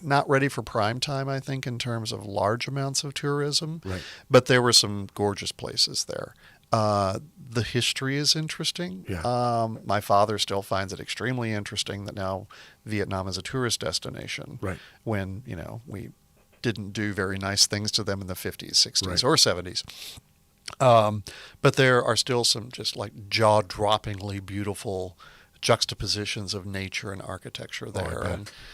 Not ready for prime time, I think, in terms of large amounts of tourism. Right. But there were some gorgeous places there. The history is interesting. Yeah. My father still finds it extremely interesting that now Vietnam is a tourist destination. Right. When, you know, we didn't do very nice things to them in the 50s, 60s, Right. or 70s. But there are still some just like jaw-droppingly beautiful juxtapositions of nature and architecture there.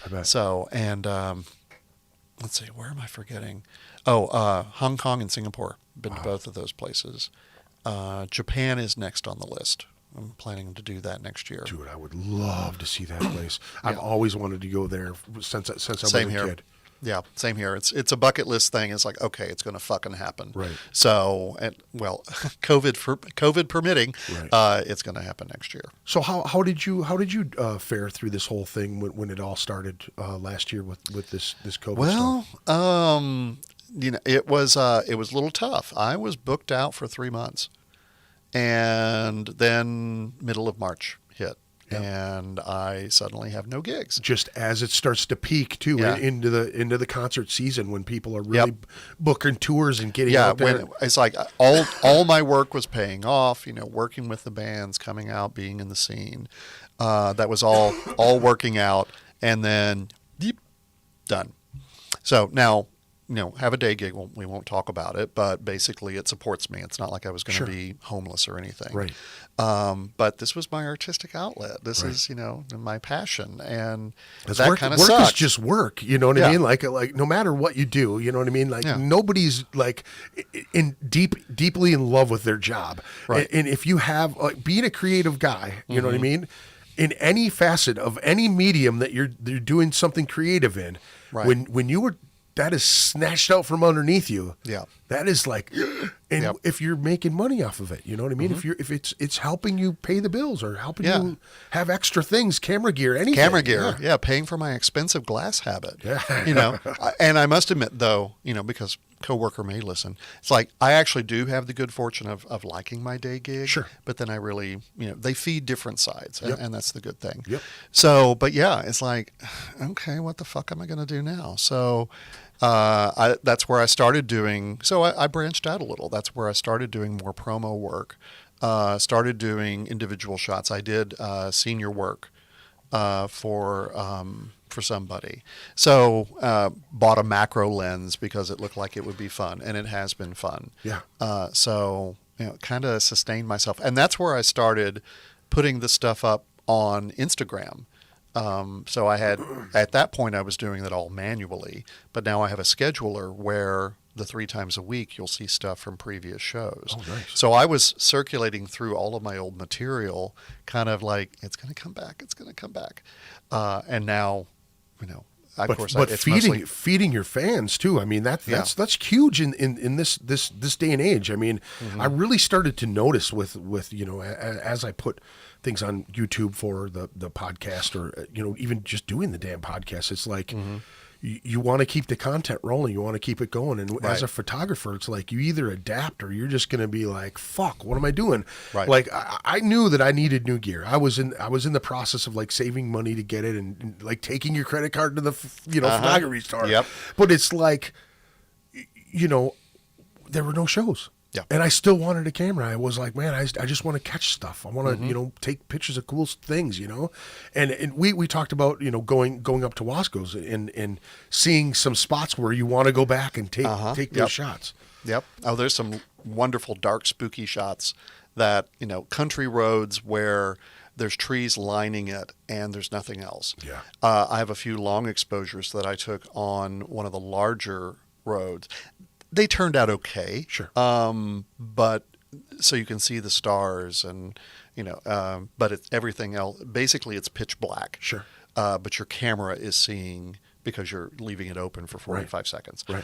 I bet. So, and let's see, where am I forgetting? Hong Kong and Singapore. Been to both of those places. Japan is next on the list. I'm planning to do that next year. Dude, I would love to see that place. I've always wanted to go there since I was a kid. Yeah, same here. It's a bucket list thing. It's like, okay, it's going to fucking happen. Right. So, COVID permitting, it's going to happen next year. So how did you fare through this whole thing when it all started last year with this COVID stuff? Well, you know, it was a little tough. I was booked out for 3 months, and then middle of March hit. Yep. And I suddenly have no gigs. Just as it starts to peak too into the concert season when people are really booking tours and getting out there. When it's like all my work was paying off. You know, working with the bands, coming out, being in the scene. That was all working out, and then done. So now, have a day gig. We won't talk about it, but basically it supports me. It's not like I was going to be homeless or anything. Right. But this was my artistic outlet. This is, my passion. And It's that work, kind of work sucks. is just work. You know what I mean? Like no matter what you do, you know what I mean? Like nobody's like deeply in love with their job. Right. And if you have being a creative guy, you know what I mean? In any facet of any medium that you're doing something creative in, Right. when you were that is snatched out from underneath you. Yeah. That is like, and if you're making money off of it, you know what I mean? If it's helping you pay the bills or helping you have extra things, camera gear, anything. Camera gear, paying for my expensive glass habit. Yeah. And I must admit though, because coworker may listen, it's like I actually do have the good fortune of liking my day gig. Sure. But then I really, they feed different sides, and that's the good thing. Yep. So, but yeah, it's like, okay, what the fuck am I going to do now? So. That's where I started doing. So I branched out a little. That's where I started doing more promo work. Started doing individual shots. I did senior work for somebody. So bought a macro lens because it looked like it would be fun, and it has been fun. Yeah. So kind of sustained myself, and that's where I started putting the stuff up on Instagram. So I had, at that point I was doing that all manually, but now I have a scheduler where the 3 times a week you'll see stuff from previous shows. Oh, nice. So I was circulating through all of my old material, kind of like, it's going to come back, it's going to come back. And now, But feeding your fans too. I mean that's huge in this day and age. I mean, I really started to notice with as I put things on YouTube for the podcast, or even just doing the damn podcast. It's like you want to keep the content rolling, you want to keep it going, and as a photographer, it's like you either adapt or you're just going to be like, "Fuck, what am I doing?" Right. Like I knew that I needed new gear. I was in the process of like saving money to get it, and like taking your credit card to the photography store. Yep. But it's like, there were no shows. Yeah. And I still wanted a camera. I was like, man, I just want to catch stuff. I want to, take pictures of cool things, And we talked about, going up to Wasco's and seeing some spots where you want to go back and take those shots. Yep. Oh, there's some wonderful dark, spooky shots that, country roads where there's trees lining it and there's nothing else. Yeah. I have a few long exposures that I took on one of the larger roads. They turned out okay. Sure. But so you can see the stars and, but it's everything else. Basically, it's pitch black. Sure. But your camera is seeing because you're leaving it open for 45 seconds. Right.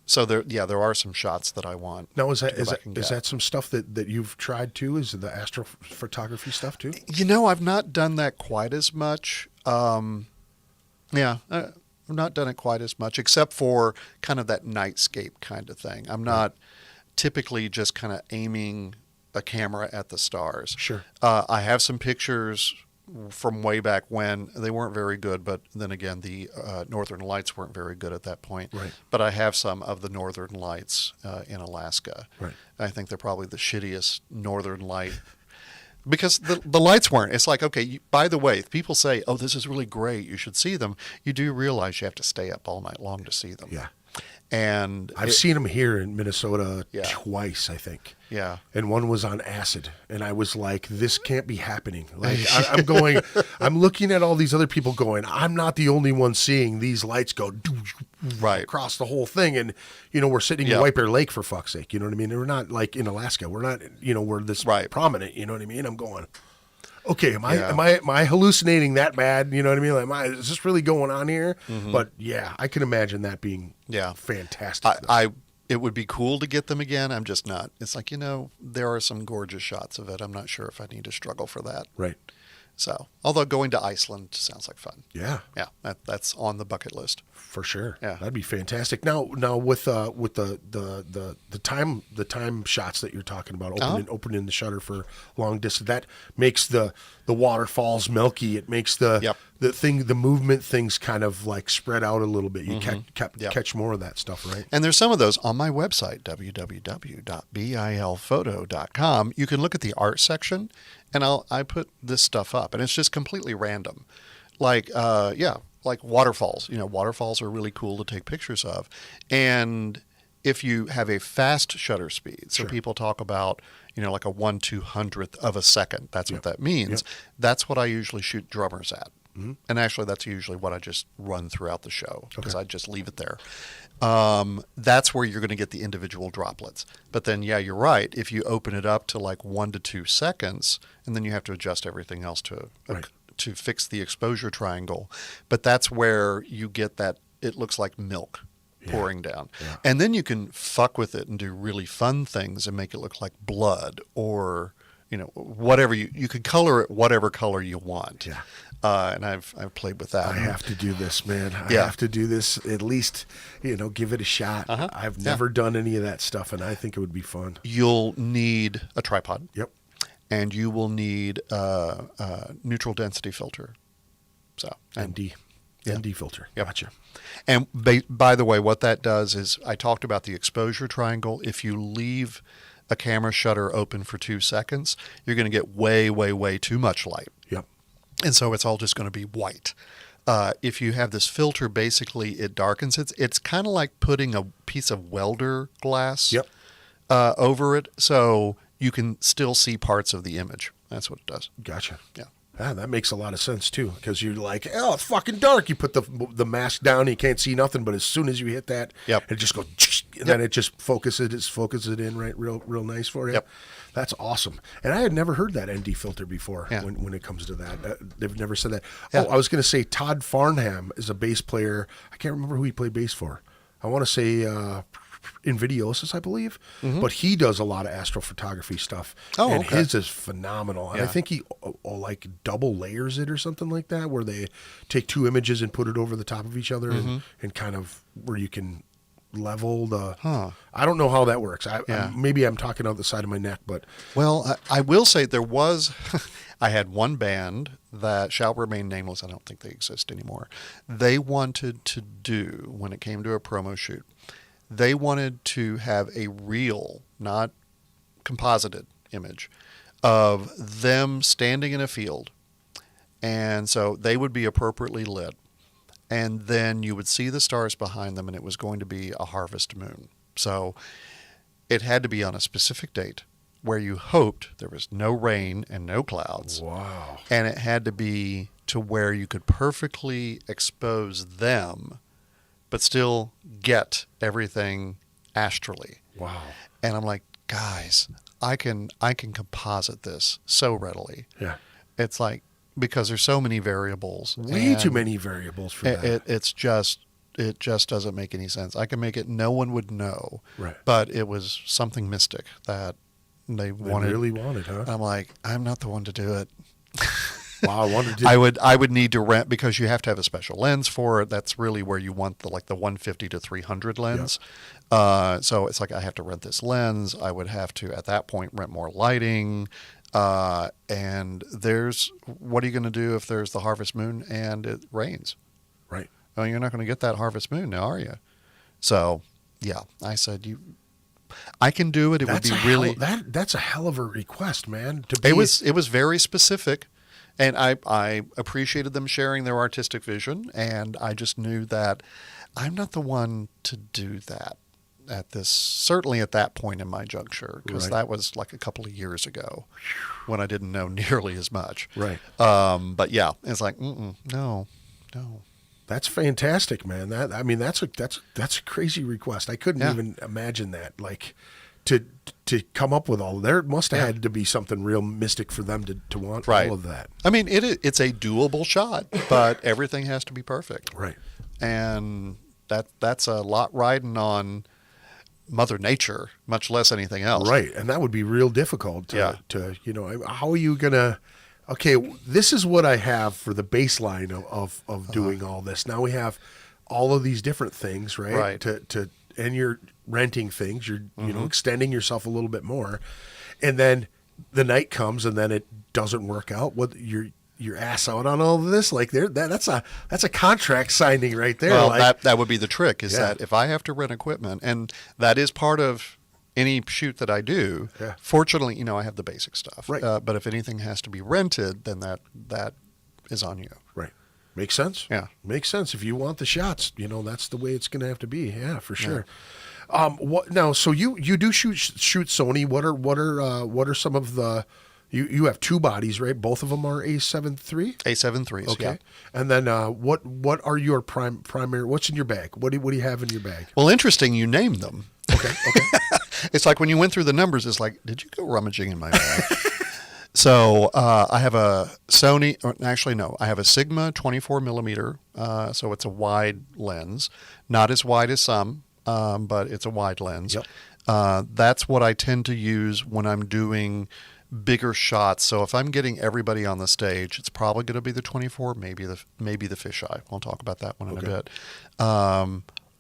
So there are some shots that I want. Now, is that some stuff that you've tried too? Is it the astrophotography stuff too? I've not done that quite as much. I've not done it quite as much, except for kind of that nightscape kind of thing. I'm not typically just kind of aiming a camera at the stars. Sure. I have some pictures from way back when. They weren't very good, but then again, the Northern Lights weren't very good at that point. Right. But I have some of the Northern Lights in Alaska. Right. I think they're probably the shittiest Northern Light. Because the lights weren't. It's like, okay, by the way, if people say, oh, this is really great, you should see them, you do realize you have to stay up all night long to see them. Yeah. And I've seen them here in Minnesota twice, I think. Yeah. And one was on acid. And I was like, this can't be happening. Like I'm looking at all these other people going, I'm not the only one seeing these lights go across the whole thing. And, we're sitting in White Bear Lake, for fuck's sake. You know what I mean? We're not like in Alaska. We're not, we're this prominent. You know what I mean? I'm going, okay, am I hallucinating that bad? You know what I mean? Like, is this really going on here? But yeah, I can imagine that being fantastic. It would be cool to get them again. I'm just not. It's like, there are some gorgeous shots of it. I'm not sure if I need to struggle for that. Right. So, although going to Iceland sounds like fun. Yeah. Yeah, that's on the bucket list. For sure. Yeah. That'd be fantastic. Now with the time shots that you're talking about, opening the shutter for long distance, that makes the waterfalls milky. It makes the movement things kind of like spread out a little bit. You catch more of that stuff, right? And there's some of those on my website, www.bilphoto.com. You can look at the art section, and I put this stuff up, and it's just completely random. Like, like waterfalls. Waterfalls are really cool to take pictures of. And if you have a fast shutter speed, so people talk about, like a 1/200th of a second. That's what that means. That's what I usually shoot drummers at. Mm-hmm. And actually, that's usually what I just run throughout the show because I just leave it there. That's where you're going to get the individual droplets. But then, you're right. If you open it up to like 1 to 2 seconds, and then you have to adjust everything else to fix the exposure triangle. But that's where you get that, it looks like milk pouring down. Yeah. And then you can fuck with it and do really fun things and make it look like blood or, whatever you could color it whatever color you want. Yeah. And I've played with that. I have to do this, man. I have to do this, at least, give it a shot. I've never done any of that stuff, and I think it would be fun. You'll need a tripod. Yep. And you will need a neutral density filter. So ND filter. Yep. Gotcha. And by the way, what that does is I talked about the exposure triangle. If you leave a camera shutter open for 2 seconds, you're going to get way, way, way too much light. Yep. And so it's all just going to be white. If you have this filter, basically it darkens it. It's kind of like putting a piece of welder glass over it, so you can still see parts of the image. That's what it does. Gotcha. Yeah. Ah, that makes a lot of sense too, because you're like, oh, it's fucking dark. You put the mask down, and you can't see nothing. But as soon as you hit that, it just goes, and then it just focuses it in right, real nice for you. Yep. That's awesome. And I had never heard that ND filter before. When it comes to that, they've never said that. Yeah. Oh, I was going to say Todd Farnham is a bass player. I can't remember who he played bass for. I want to say Invidiosis, I believe, but he does a lot of astrophotography stuff. Oh, and his is phenomenal. And I think he like double layers it or something like that, where they take 2 images and put it over the top of each other and kind of where you can level the. I don't know how that works. Maybe I'm talking out the side of my neck, but I will say there was. I had one band that shall remain nameless. I don't think they exist anymore. They wanted to do, when it came to a promo shoot, they wanted to have a real, not composited image of them standing in a field. And so they would be appropriately lit. And then you would see the stars behind them, and it was going to be a harvest moon. So it had to be on a specific date where you hoped there was no rain and no clouds. Wow. And it had to be to where you could perfectly expose them but still get everything astrally. Wow. And I'm like, guys, I can composite this so readily. Yeah. It's like, because there's so many variables. Way too many variables for that. It just doesn't make any sense. I can make it, no one would know. Right. But it was something mystic that they really wanted, huh? I'm like, I'm not the one to do it. Wow, I would need to rent, because you have to have a special lens for it. That's really where you want the 150 to 300 lens. Yep. So it's like I have to rent this lens. I would have to at that point rent more lighting. And what are you going to do if there's the harvest moon and it rains? Right. Well, you're not going to get that harvest moon now, are you? So yeah, I said I can do it. Would be really that's a hell of a request, man. It was very specific. And I appreciated them sharing their artistic vision, and I just knew that I'm not the one to do that certainly at that point in my juncture, because that was like a couple of years ago when I didn't know nearly as much. Right. But yeah, it's like, no. That's fantastic, man. That's a crazy request. I couldn't even imagine that. Like, to come up with all, there must have had to be something real mystic for them to want all of that. I mean, it's a doable shot, but everything has to be perfect. Right. And that's a lot riding on Mother Nature, much less anything else. Right. And that would be real difficult to how are you going to, okay, this is what I have for the baseline of doing all this. Now we have all of these different things, right? And you're renting things, you're extending yourself a little bit more, and then the night comes and then it doesn't work out. What your ass out on all of this, like that's a contract signing right there. Well, that would be the trick, is that if I have to rent equipment, and that is part of any shoot that I do. Yeah. Fortunately, I have the basic stuff. Right. But if anything has to be rented, then that is on you. Right. Makes sense. Yeah. Makes sense. If you want the shots, that's the way it's going to have to be. Yeah, for sure. What now? So you do shoot Sony. What are some of the? You have two bodies, right? Both of them are A7 III? A7 IIIs, Okay. yeah. And then what are your primary? What's in your bag? What do you have in your bag? Well, interesting. You named them. Okay. It's like when you went through the numbers, it's like, did you go rummaging in my bag? So I have a Sony, or actually no, I have a Sigma 24 millimeter. So it's a wide lens, not as wide as some, but it's a wide lens. Yep. That's what I tend to use when I'm doing bigger shots. So if I'm getting everybody on the stage, it's probably going to be the 24, maybe the fisheye. We'll talk about that one in a bit.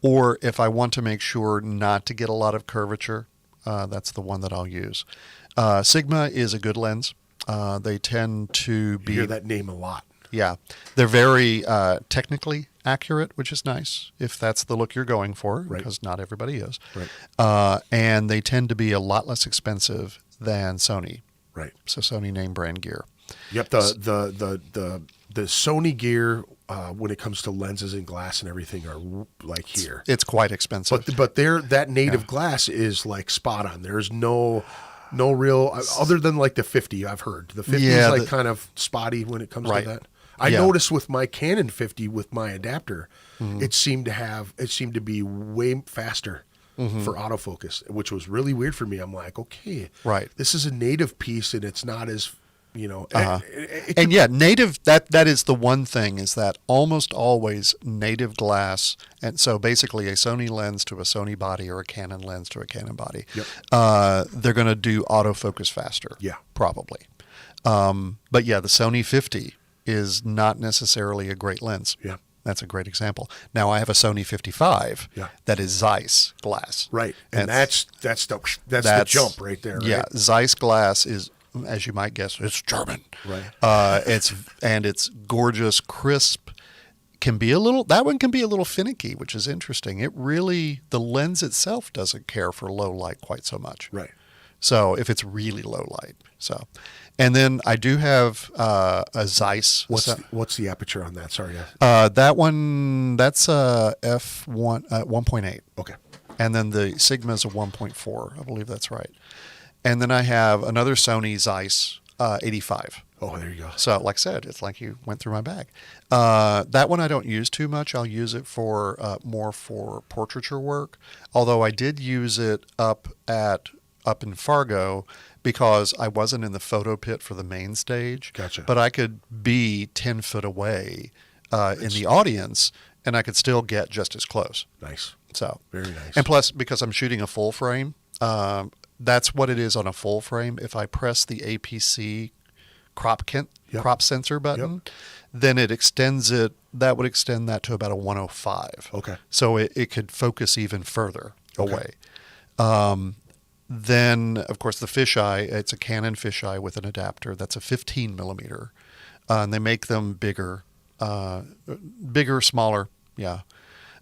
Or if I want to make sure not to get a lot of curvature, that's the one that I'll use. Sigma is a good lens. They tend to be... You hear that name a lot. Yeah. They're very technically accurate, which is nice if that's the look you're going for, because not everybody is. Right. And they tend to be a lot less expensive than Sony. Right. So Sony name brand gear. Yep. The Sony gear when it comes to lenses and glass and everything are like here. It's quite expensive. But that native glass is like spot on. There's no real other than like the 50. I've heard the 50 is like kind of spotty when it comes to that. I noticed with my Canon 50 with my adapter, it seemed to be way faster for autofocus, which was really weird for me. I'm like, okay, this is a native piece and it's not as and yeah, native, that is the one thing, is that almost always native glass, and so basically a Sony lens to a Sony body or a Canon lens to a Canon body, they're going to do autofocus faster. Yeah. Probably. But yeah, the Sony 50 is not necessarily a great lens. Yeah. That's a great example. Now I have a Sony 55 that is Zeiss glass. Right. And that's the jump right there. Right? Yeah. Zeiss glass is, as you might guess, it's German. Right. It's gorgeous, crisp. That one can be a little finicky, which is interesting. The lens itself doesn't care for low light quite so much. Right. So if it's really low light. And then I do have a Zeiss. What's the aperture on that? Sorry. That one, that's a f1 1.8. Okay. And then the Sigma is a 1.4. I believe that's right. And then I have another Sony Zeiss 85. Oh, there you go. So, like I said, it's like you went through my bag. That one I don't use too much. I'll use it for more for portraiture work. Although I did use it up in Fargo because I wasn't in the photo pit for the main stage. Gotcha. But I could be 10 foot away in the audience, and I could still get just as close. Nice. So very nice. And plus, because I'm shooting a full frame, that's what it is on a full frame. If I press the APC crop sensor button, then it extends it. That would extend that to about a 105. Okay. So it could focus even further away. Then, of course, the fisheye, it's a Canon fisheye with an adapter. That's a 15 millimeter. And they make them bigger, smaller. Yeah.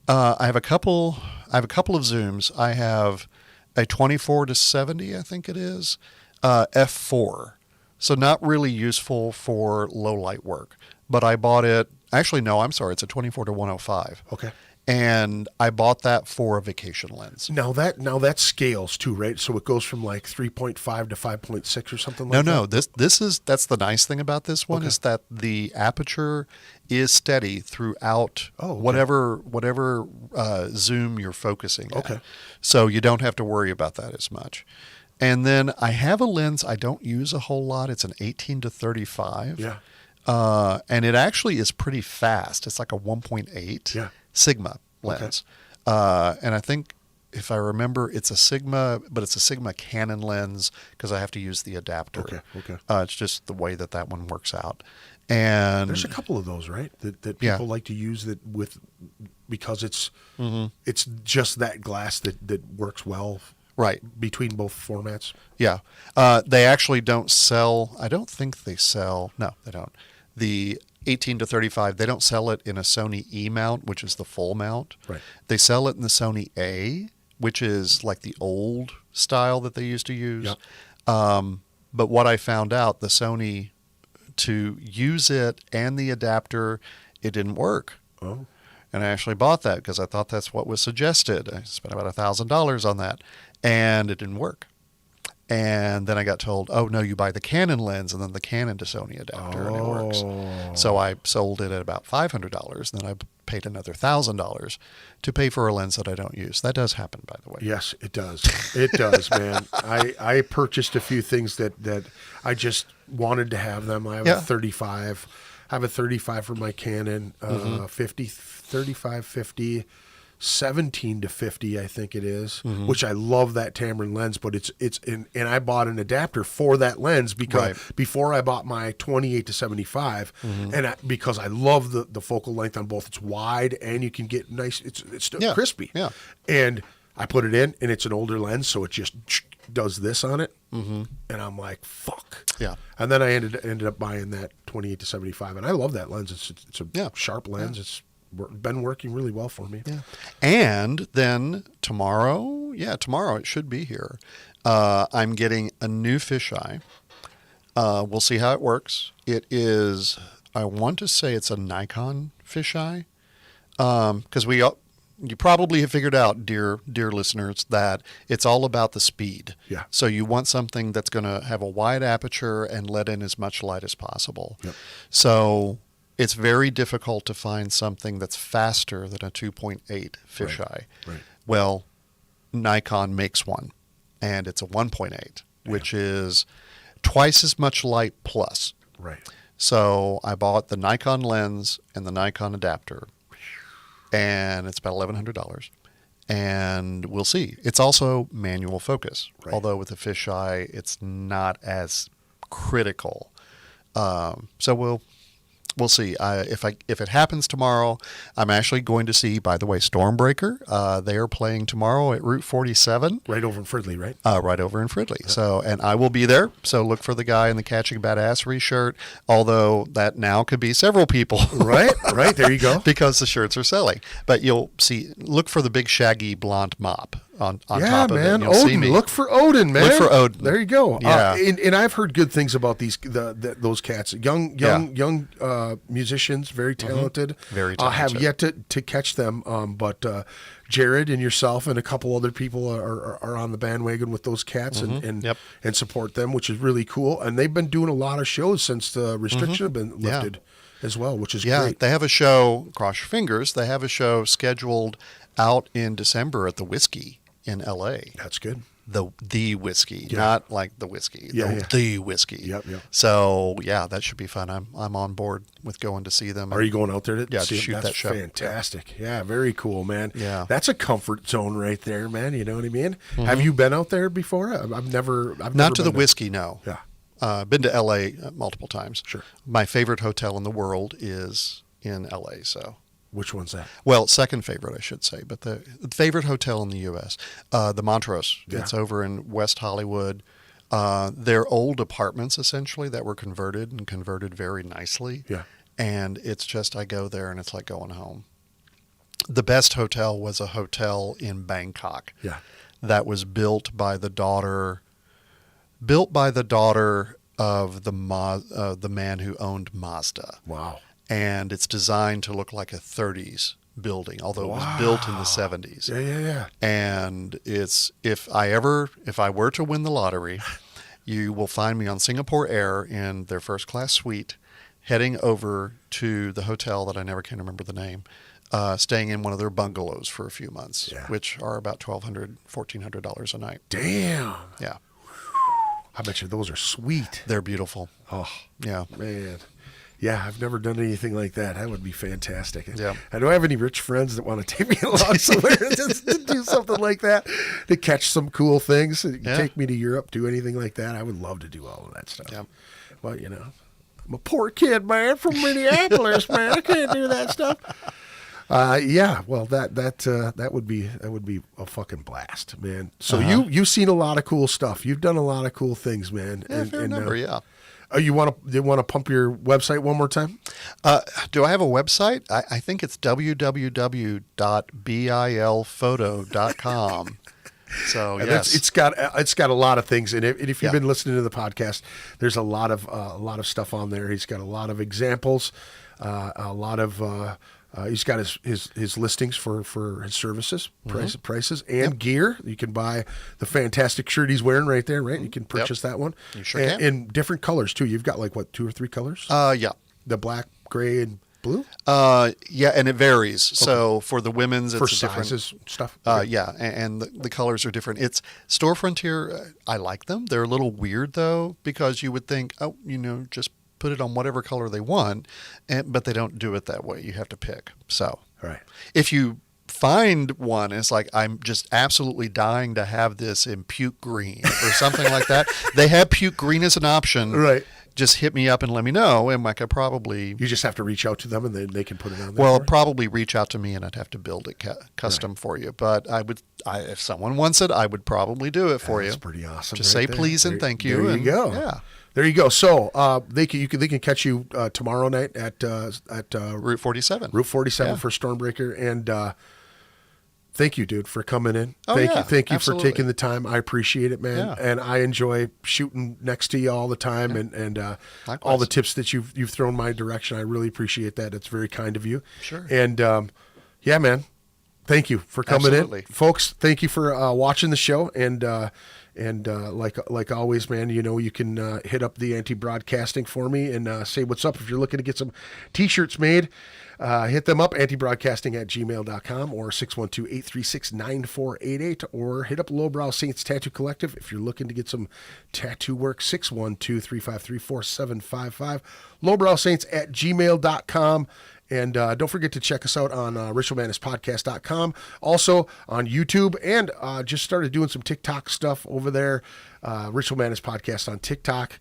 I have a couple of zooms. I have a 24 to 70, I think it is, f4. So not really useful for low light work. But I bought it. Actually, no, I'm sorry. It's a 24 to 105. Okay. And I bought that for a vacation lens. Now that scales too, right? So it goes from like 3.5 to 5.6 or something like that? No. That's the nice thing about this one is that the aperture is steady throughout whatever zoom you're focusing at. Okay. So you don't have to worry about that as much. And then I have a lens I don't use a whole lot. It's an 18 to 35. Yeah. And it actually is pretty fast. It's like a 1.8 Sigma lens. Okay. And I think, if I remember, it's a Sigma, but it's a Sigma Canon lens because I have to use the adapter. Okay. It's just the way that one works out. And there's a couple of those, right? That people like to use because it's just that glass that works well. Right. Between both formats. Yeah. They actually don't sell. I don't think they sell. No, they don't. The 18 to 35, they don't sell it in a Sony E mount, which is the full mount. Right. They sell it in the Sony A, which is like the old style that they used to use. Yep. But what I found out, the Sony, to use it and the adapter It didn't work. Oh. And I actually bought that because I thought that's what was suggested. I spent about $1,000 on that, and it didn't work. And then I got told, oh, no, you buy the Canon lens and then the Canon to Sony adapter, and it works. So I sold it at about $500, and then I paid another $1,000 to pay for a lens that I don't use. That does happen, by the way. Yes, it does. It does, man. I purchased a few things that I just wanted to have them. I have a 35. I have a 35 for my Canon, 35, 50. 17 to 50, I think it is, which I love that Tamron lens, but and I bought an adapter for that lens because before I bought my 28 to 75, and because I love the focal length on both. It's wide and you can get nice. It's still crispy. Yeah. And I put it in, and it's an older lens, so it just does this on it, and I'm like, fuck. Yeah. And then I ended up buying that 28 to 75, and I love that lens. It's a sharp lens. It's been working really well for me. Yeah. And then tomorrow it should be here. I'm getting a new fisheye. We'll see how it works. It is, I want to say it's a Nikon fisheye. Because you probably have figured out, dear listeners, that it's all about the speed. Yeah. So you want something that's going to have a wide aperture and let in as much light as possible. Yep. So it's very difficult to find something that's faster than a 2.8 fisheye. Right. Well, Nikon makes one, and it's a 1.8, which is twice as much light plus. Right. So I bought the Nikon lens and the Nikon adapter, and it's about $1,100. And we'll see. It's also manual focus, although with the fisheye, it's not as critical. So we'll see. If it happens tomorrow, I'm actually going to see, by the way, Stormbreaker. They are playing tomorrow at Route 47. Right over in Fridley, right? Right over in Fridley. Yep. So, and I will be there. So look for the guy in the Catching Badassery shirt, although that now could be several people. Right. There you go. Because the shirts are selling. But you'll see, look for the big shaggy blonde mop on top of it. You'll Odin. see me. Look for Odin, man. Look for Odin. There you go. Yeah. And I've heard good things about those cats. Young musicians, very talented. Very I have talented. yet to catch them, but Jared and yourself and a couple other people are on the bandwagon with those cats and support them, which is really cool. And they've been doing a lot of shows since the restrictions have been lifted as well, which is great. They have a show, cross your fingers, they have a show scheduled out in December at the Whiskey in L.A. That's good. The Whiskey, not like the whiskey. The Whiskey. Yep. So, that should be fun. I'm on board with going to see them. Are you going out there to see shoot that show? Fantastic. Yeah, very cool, man. Yeah. That's a comfort zone right there, man. You know what I mean? Have you been out there before? I've never Not to the been Whiskey, no. Yeah. Been to L.A. multiple times. Sure. My favorite hotel in the world is in L.A., so. Which one's that? Well, second favorite, I should say, but the favorite hotel in the U.S., the Montrose. Yeah. It's over in West Hollywood. They're old apartments, essentially, that were converted very nicely. Yeah. And it's just, I go there, and it's like going home. The best hotel was a hotel in Bangkok. Yeah. That was built by the daughter of the man who owned Mazda. Wow. And it's designed to look like a 30s building, although it was built in the 70s. Yeah. And it's if I were to win the lottery, you will find me on Singapore Air in their first class suite, heading over to the hotel that I never can remember the name, staying in one of their bungalows for a few months, which are about $1,200, $1,400 a night. Damn. Yeah. I bet you those are sweet. They're beautiful. Oh, yeah. Man. Yeah, I've never done anything like that. That would be fantastic. Yeah. I don't have any rich friends that want to take me along somewhere to do something like that, to catch some cool things. Take me to Europe, do anything like that. I would love to do all of that stuff. Yeah. But, I'm a poor kid, man, from Minneapolis, man. I can't do that stuff. Well, that would be a fucking blast, man. So you've seen a lot of cool stuff. You've done a lot of cool things, man. Yeah, fair number, yeah. You want to pump your website one more time? Do I have a website? I think it's www.bilphoto.com. So yes, it's got a lot of things in it. And if you've been listening to the podcast, there's a lot of stuff on there. He's got a lot of examples. A lot of he's got his listings for his services, prices, and gear. You can buy the fantastic shirt he's wearing right there, right? You can purchase that one. You sure can. In different colors too. You've got like what, 2 or 3 colors? Yeah. The black, gray, and blue. Yeah, and it varies. So for the women's, it's For different sizes stuff. Yeah, and the colors are different. It's Store Frontier. I like them. They're a little weird though, because you would think, oh, just put it on whatever color they want, but they don't do it that way. You have to pick. So Right. if you find one, it's like, I'm just absolutely dying to have this in puke green or something like that. They have puke green as an option. Right. Just hit me up and let me know, and I could probably. You just have to reach out to them, and they can put it on there. Well, for you? probably reach out to me, and I'd have to build it custom for you. But if someone wants it, I would probably do it for you. That's pretty awesome. Just right say there. please and thank you. There you go. Yeah. There you go. So they can catch you tomorrow night at Route 47. Route 47 Yeah. for Stormbreaker, and thank you, dude, for coming in. Oh, thank yeah, you for absolutely. taking the time. I appreciate it, man. Yeah. And I enjoy shooting next to you all the time, and Likewise. all the tips that you've thrown my direction. I really appreciate that. It's very kind of you. Sure. And yeah, man. Thank you for coming Absolutely. in, folks. Thank you for watching the show, and like always, man, you can hit up the Anti-Broadcasting for me and say what's up. If you're looking to get some T-shirts made, hit them up, antibroadcasting@gmail.com or 612-836-9488, or hit up Lowbrow Saints Tattoo Collective if you're looking to get some tattoo work, 612-353-4755, lowbrowsaints@gmail.com. And don't forget to check us out on ritualmadnesspodcast.com. Also on YouTube, and just started doing some TikTok stuff over there. Ritual Madness Podcast on TikTok.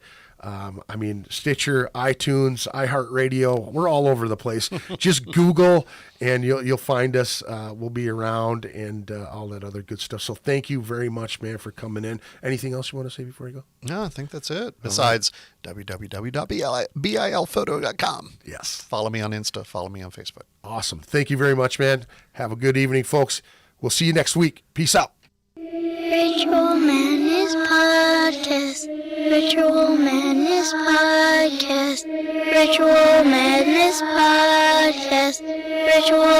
Stitcher, iTunes, iHeartRadio. We're all over the place. Just Google, and you'll find us. We'll be around, and all that other good stuff. So thank you very much, man, for coming in. Anything else you want to say before you go? No, I think that's it. Besides www.bilphoto.com. Yes. Follow me on Insta. Follow me on Facebook. Awesome. Thank you very much, man. Have a good evening, folks. We'll see you next week. Peace out. Ritual Madness Podcast. Ritual Madness Podcast. Ritual Madness Podcast. Ritual